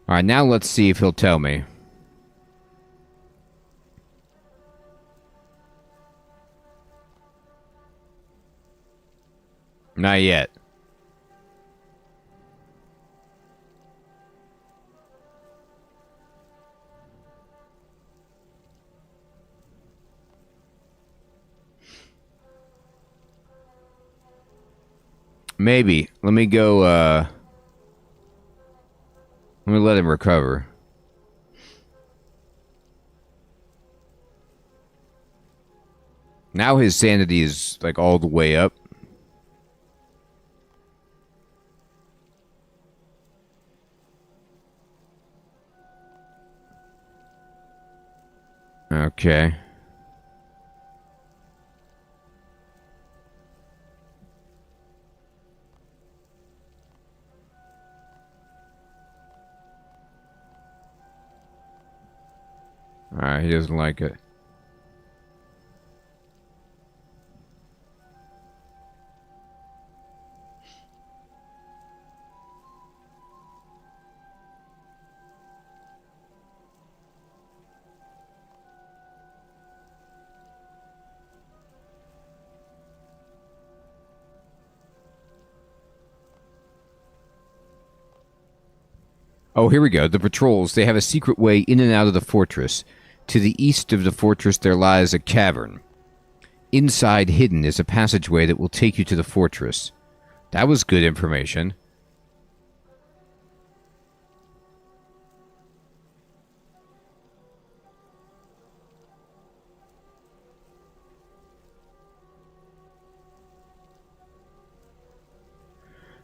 Alright, now let's see if he'll tell me. Not yet. Maybe. Let me go, I'm gonna let him recover. Now his sanity is, like, all the way up. Okay. Alright, he doesn't like it. Oh, here we go. The patrols, they have a secret way in and out of the fortress. To the east of the fortress there lies a cavern. Inside, hidden, is a passageway that will take you to the fortress. That was good information.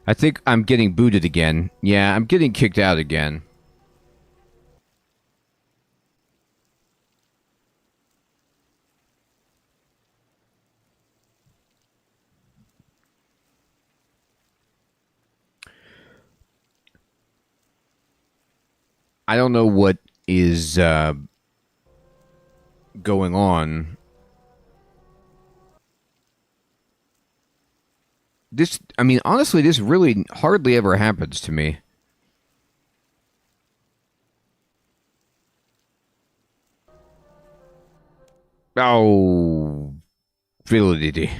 I think I'm getting booted again. Yeah, I'm getting kicked out again. I don't know what is going on. This, I mean, honestly, this really hardly ever happens to me. Oh, fiddly-dee.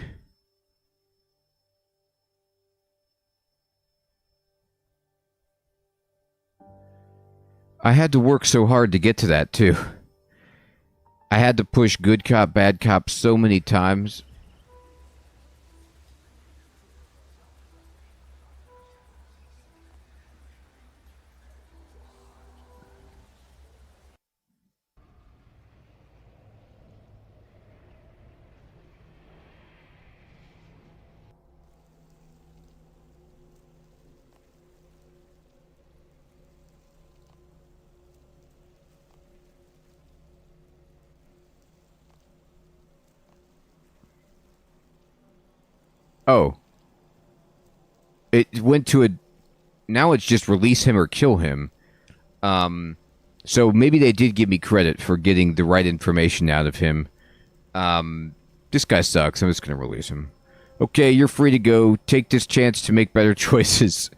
I had to work so hard to get to that, too. I had to push good cop, bad cop so many times. Oh. It went to a... Now it's just release him or kill him. So maybe they did give me credit for getting the right information out of him. This guy sucks. I'm just going to release him. Okay, you're free to go. Take this chance to make better choices.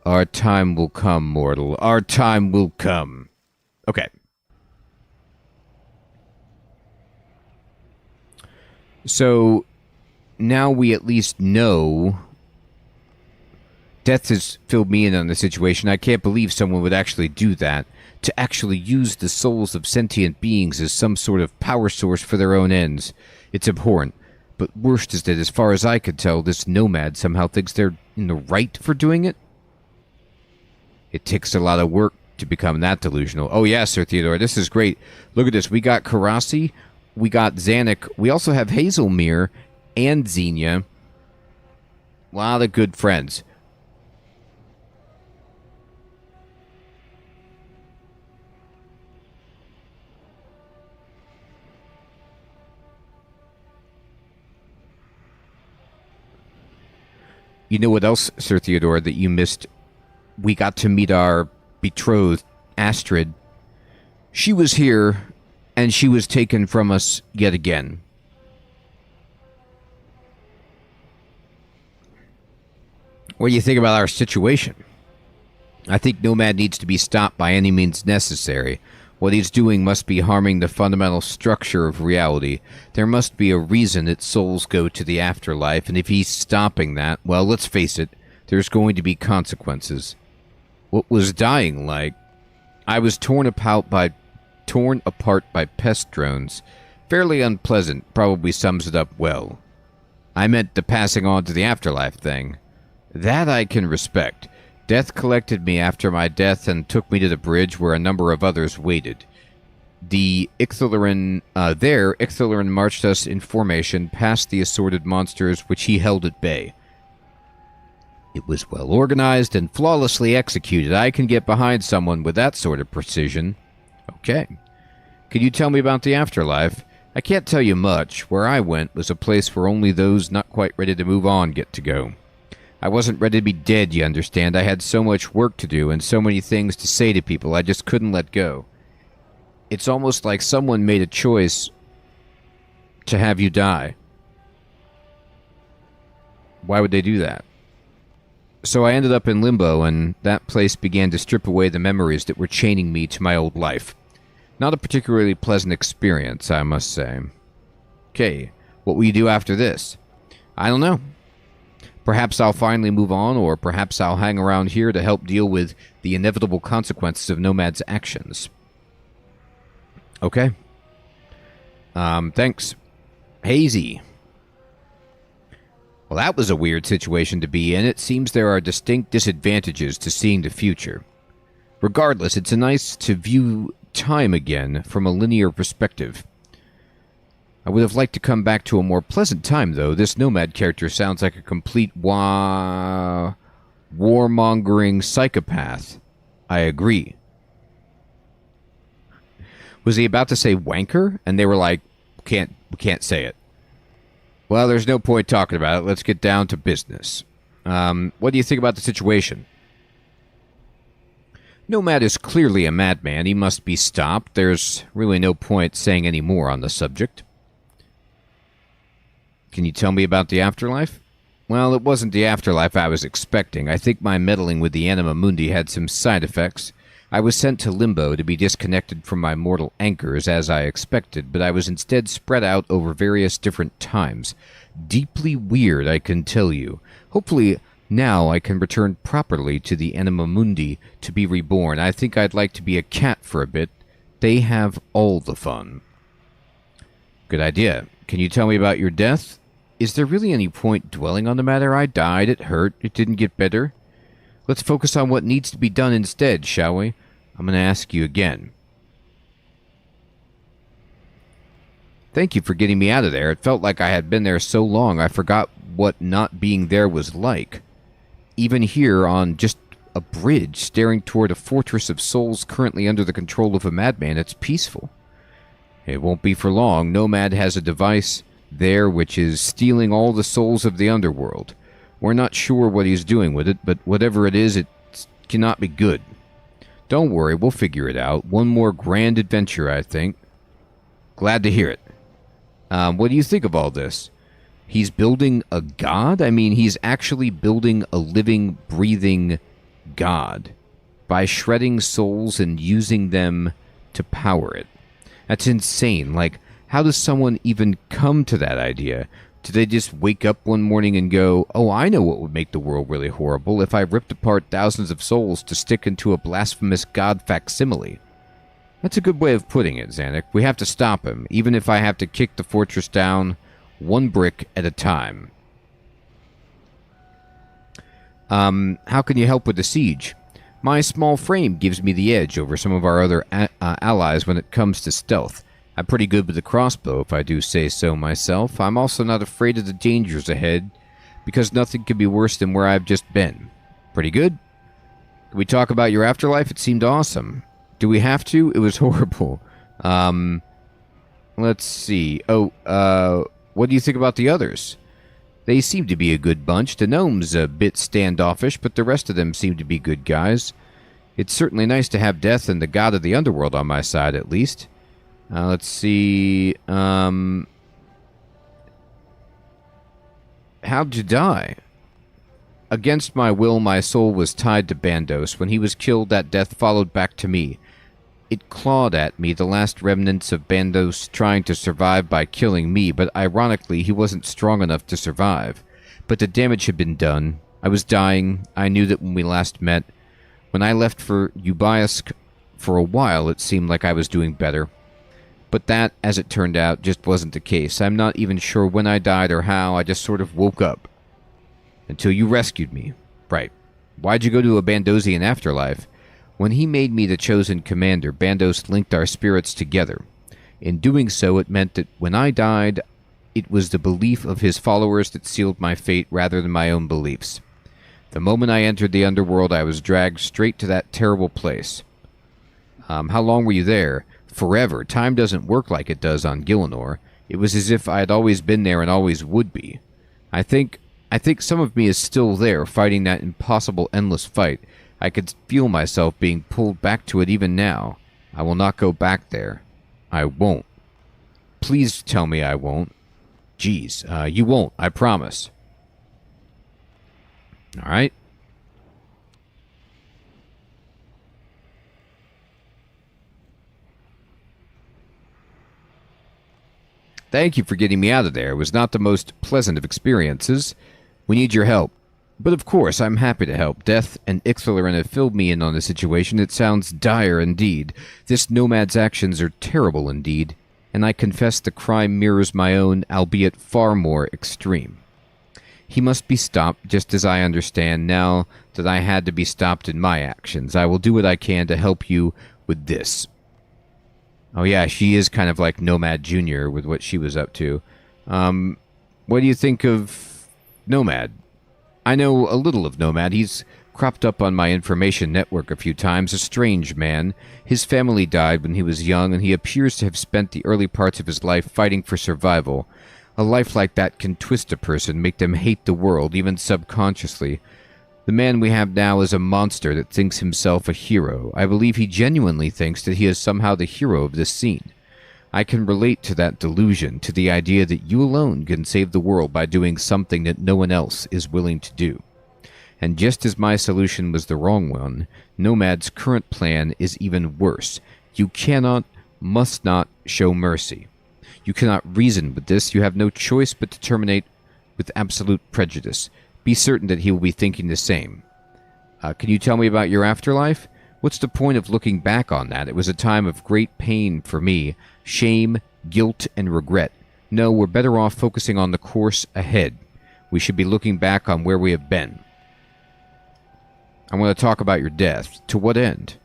Our time will come, mortal. Our time will come. Okay. So... now we at least know. Death has filled me in on the situation. I can't believe someone would actually do that. To actually use the souls of sentient beings as some sort of power source for their own ends. It's abhorrent. But worst is that, as far as I could tell, this Nomad somehow thinks they're in the right for doing it. It takes a lot of work to become that delusional. Oh yeah, Sir Theodore, this is great. Look at this. We got Karasi, we got Zanic, we also have Hazelmere, and Xenia. A lot of good friends. You know what else, Sir Theodore, that you missed? We got to meet our betrothed, Astrid. She was here, and she was taken from us yet again. What do you think about our situation? I think Nomad needs to be stopped by any means necessary. What he's doing must be harming the fundamental structure of reality. There must be a reason that souls go to the afterlife, and if he's stopping that, well, let's face it, there's going to be consequences. What was dying like? I was torn apart by pest drones. Fairly unpleasant, probably sums it up well. I meant the passing on to the afterlife thing. That I can respect. Death collected me after my death and took me to the bridge where a number of others waited. Ixthlarin marched us in formation past the assorted monsters which he held at bay. It was well organized and flawlessly executed. I can get behind someone with that sort of precision. Okay. Can you tell me about the afterlife? I can't tell you much. Where I went was a place where only those not quite ready to move on get to go. I wasn't ready to be dead, you understand. I had so much work to do and so many things to say to people I just couldn't let go. It's almost like someone made a choice to have you die. Why would they do that? So I ended up in limbo, and that place began to strip away the memories that were chaining me to my old life. Not a particularly pleasant experience, I must say. Okay, what will you do after this? I don't know. Perhaps I'll finally move on, or perhaps I'll hang around here to help deal with the inevitable consequences of Nomad's actions. Okay. Thanks. Hazy. Well, that was a weird situation to be in. It seems there are distinct disadvantages to seeing the future. Regardless, it's nice to view time again from a linear perspective. I would have liked to come back to a more pleasant time, though. This Nomad character sounds like a complete warmongering psychopath. I agree. Was he about to say wanker? And they were like, we can't say it. Well, there's no point talking about it. Let's get down to business. What do you think about the situation? Nomad is clearly a madman. He must be stopped. There's really no point saying any more on the subject. Can you tell me about the afterlife? Well, it wasn't the afterlife I was expecting. I think my meddling with the Anima Mundi had some side effects. I was sent to Limbo to be disconnected from my mortal anchors, as I expected, but I was instead spread out over various different times. Deeply weird, I can tell you. Hopefully, now I can return properly to the Anima Mundi to be reborn. I think I'd like to be a cat for a bit. They have all the fun. Good idea. Can you tell me about your death? Is there really any point dwelling on the matter? I died, it hurt, it didn't get better. Let's focus on what needs to be done instead, shall we? I'm going to ask you again. Thank you for getting me out of there. It felt like I had been there so long I forgot what not being there was like. Even here on just a bridge staring toward a fortress of souls currently under the control of a madman, it's peaceful. It won't be for long. Nomad has a device there which is stealing all the souls of the underworld. We're not sure what he's doing with it, but whatever it is, it cannot be good. Don't worry, we'll figure it out. One more grand adventure, I think. Glad to hear it. What do you think of all this? He's building a god? I mean, he's actually building a living, breathing god by shredding souls and using them to power it. That's insane. Like, how does someone even come to that idea? Do they just wake up one morning and go, oh, I know what would make the world really horrible if I ripped apart thousands of souls to stick into a blasphemous god facsimile? That's a good way of putting it, Zanic. We have to stop him, even if I have to kick the fortress down one brick at a time. How can you help with the siege? My small frame gives me the edge over some of our other allies when it comes to stealth. I'm pretty good with the crossbow, if I do say so myself. I'm also not afraid of the dangers ahead, because nothing could be worse than where I've just been. Pretty good? Can we talk about your afterlife? It seemed awesome. Do we have to? It was horrible. Let's see. What do you think about the others? They seem to be a good bunch. The gnome's a bit standoffish, but the rest of them seem to be good guys. It's certainly nice to have death and the god of the underworld on my side, at least. Let's see. How'd you die? Against my will, my soul was tied to Bandos. When he was killed, that death followed back to me. It clawed at me, the last remnants of Bandos trying to survive by killing me, but ironically, he wasn't strong enough to survive. But the damage had been done. I was dying. I knew that when we last met. When I left for Ubiask, for a while, it seemed like I was doing better. But that, as it turned out, just wasn't the case. I'm not even sure when I died or how. I just sort of woke up. Until you rescued me. Right. Why'd you go to a Bandosian afterlife? When he made me the chosen commander, Bandos linked our spirits together. In doing so, it meant that when I died, it was the belief of his followers that sealed my fate rather than my own beliefs. The moment I entered the underworld, I was dragged straight to that terrible place. How long were you there? Forever. Time doesn't work like it does on Gielinor. It was as if I had always been there and always would be. I think some of me is still there, fighting that impossible endless fight. I could feel myself being pulled back to it even now. I will not go back there. I won't. Please tell me I won't. Jeez, you won't, I promise. Alright. Thank you for getting me out of there. It was not the most pleasant of experiences. We need your help. But of course, I'm happy to help. Death and Ixtalarin have filled me in on the situation. It sounds dire indeed. This Nomad's actions are terrible indeed, and I confess the crime mirrors my own, albeit far more extreme. He must be stopped, just as I understand now that I had to be stopped in my actions. I will do what I can to help you with this. Oh yeah, she is kind of like Nomad Jr. with what she was up to. What do you think of Nomad? I know a little of Nomad. He's cropped up on my information network a few times. A strange man. His family died when he was young, and he appears to have spent the early parts of his life fighting for survival. A life like that can twist a person, make them hate the world, even subconsciously. The man we have now is a monster that thinks himself a hero. I believe he genuinely thinks that he is somehow the hero of this scene. I can relate to that delusion, to the idea that you alone can save the world by doing something that no one else is willing to do. And just as my solution was the wrong one, Nomad's current plan is even worse. You cannot, must not show mercy. You cannot reason with this. You have no choice but to terminate with absolute prejudice. Be certain that he will be thinking the same. Can you tell me about your afterlife? What's the point of looking back on that? It was a time of great pain for me, shame, guilt, and regret. No, we're better off focusing on the course ahead. We should be looking back on where we have been. I want to talk about your death. To what end?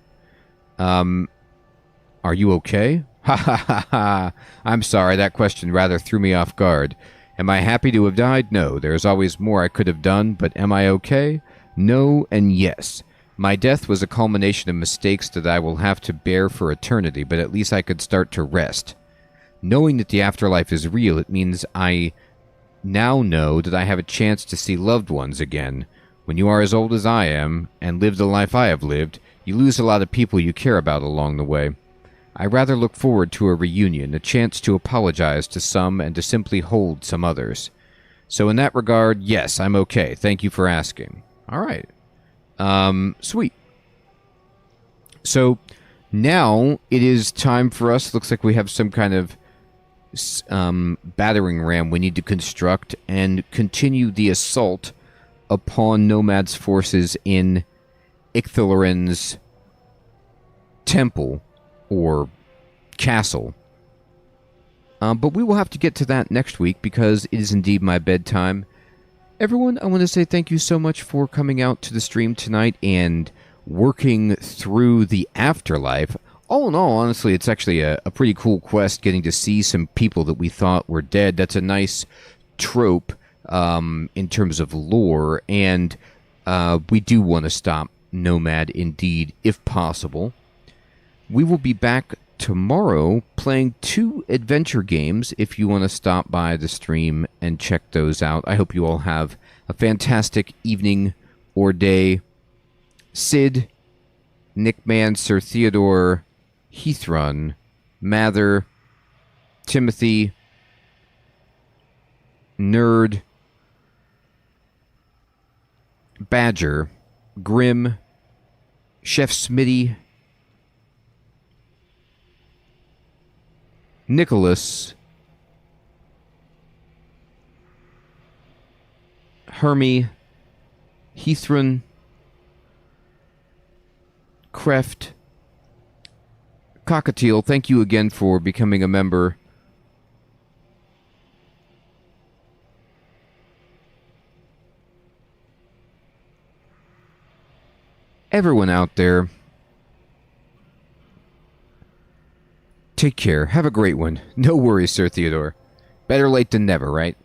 Are you okay? Ha ha ha ha. I'm sorry, that question rather threw me off guard. Am I happy to have died? No, there is always more I could have done, but am I okay? No and yes. My death was a culmination of mistakes that I will have to bear for eternity, but at least I could start to rest. Knowing that the afterlife is real, it means I now know that I have a chance to see loved ones again. When you are as old as I am, and live the life I have lived, you lose a lot of people you care about along the way. I rather look forward to a reunion, a chance to apologize to some and to simply hold some others. So in that regard, yes, I'm okay. Thank you for asking. All right. Sweet. So now it is time for us. Looks like we have some kind of battering ram we need to construct and continue the assault upon Nomad's forces in Ixtalarin's temple or castle. But we will have to get to that next week because it is indeed my bedtime. Everyone, I want to say thank you so much for coming out to the stream tonight and working through the afterlife. All in all, honestly, it's actually a pretty cool quest, getting to see some people that we thought were dead. That's a nice trope in terms of lore, and we do want to stop Nomad indeed, if possible. We will be back tomorrow playing 2 adventure games if you want to stop by the stream and check those out. I hope you all have a fantastic evening or day. Sid, Nickman, Sir Theodore, Heathrun, Mather, Timothy, Nerd, Badger, Grim, Chef Smitty, Nicholas, Hermie, Heathrun, Kreft, Cockatiel, thank you again for becoming a member. everyone out there, take care. Have a great one. No worries, Sir Theodore. Better late than never, right?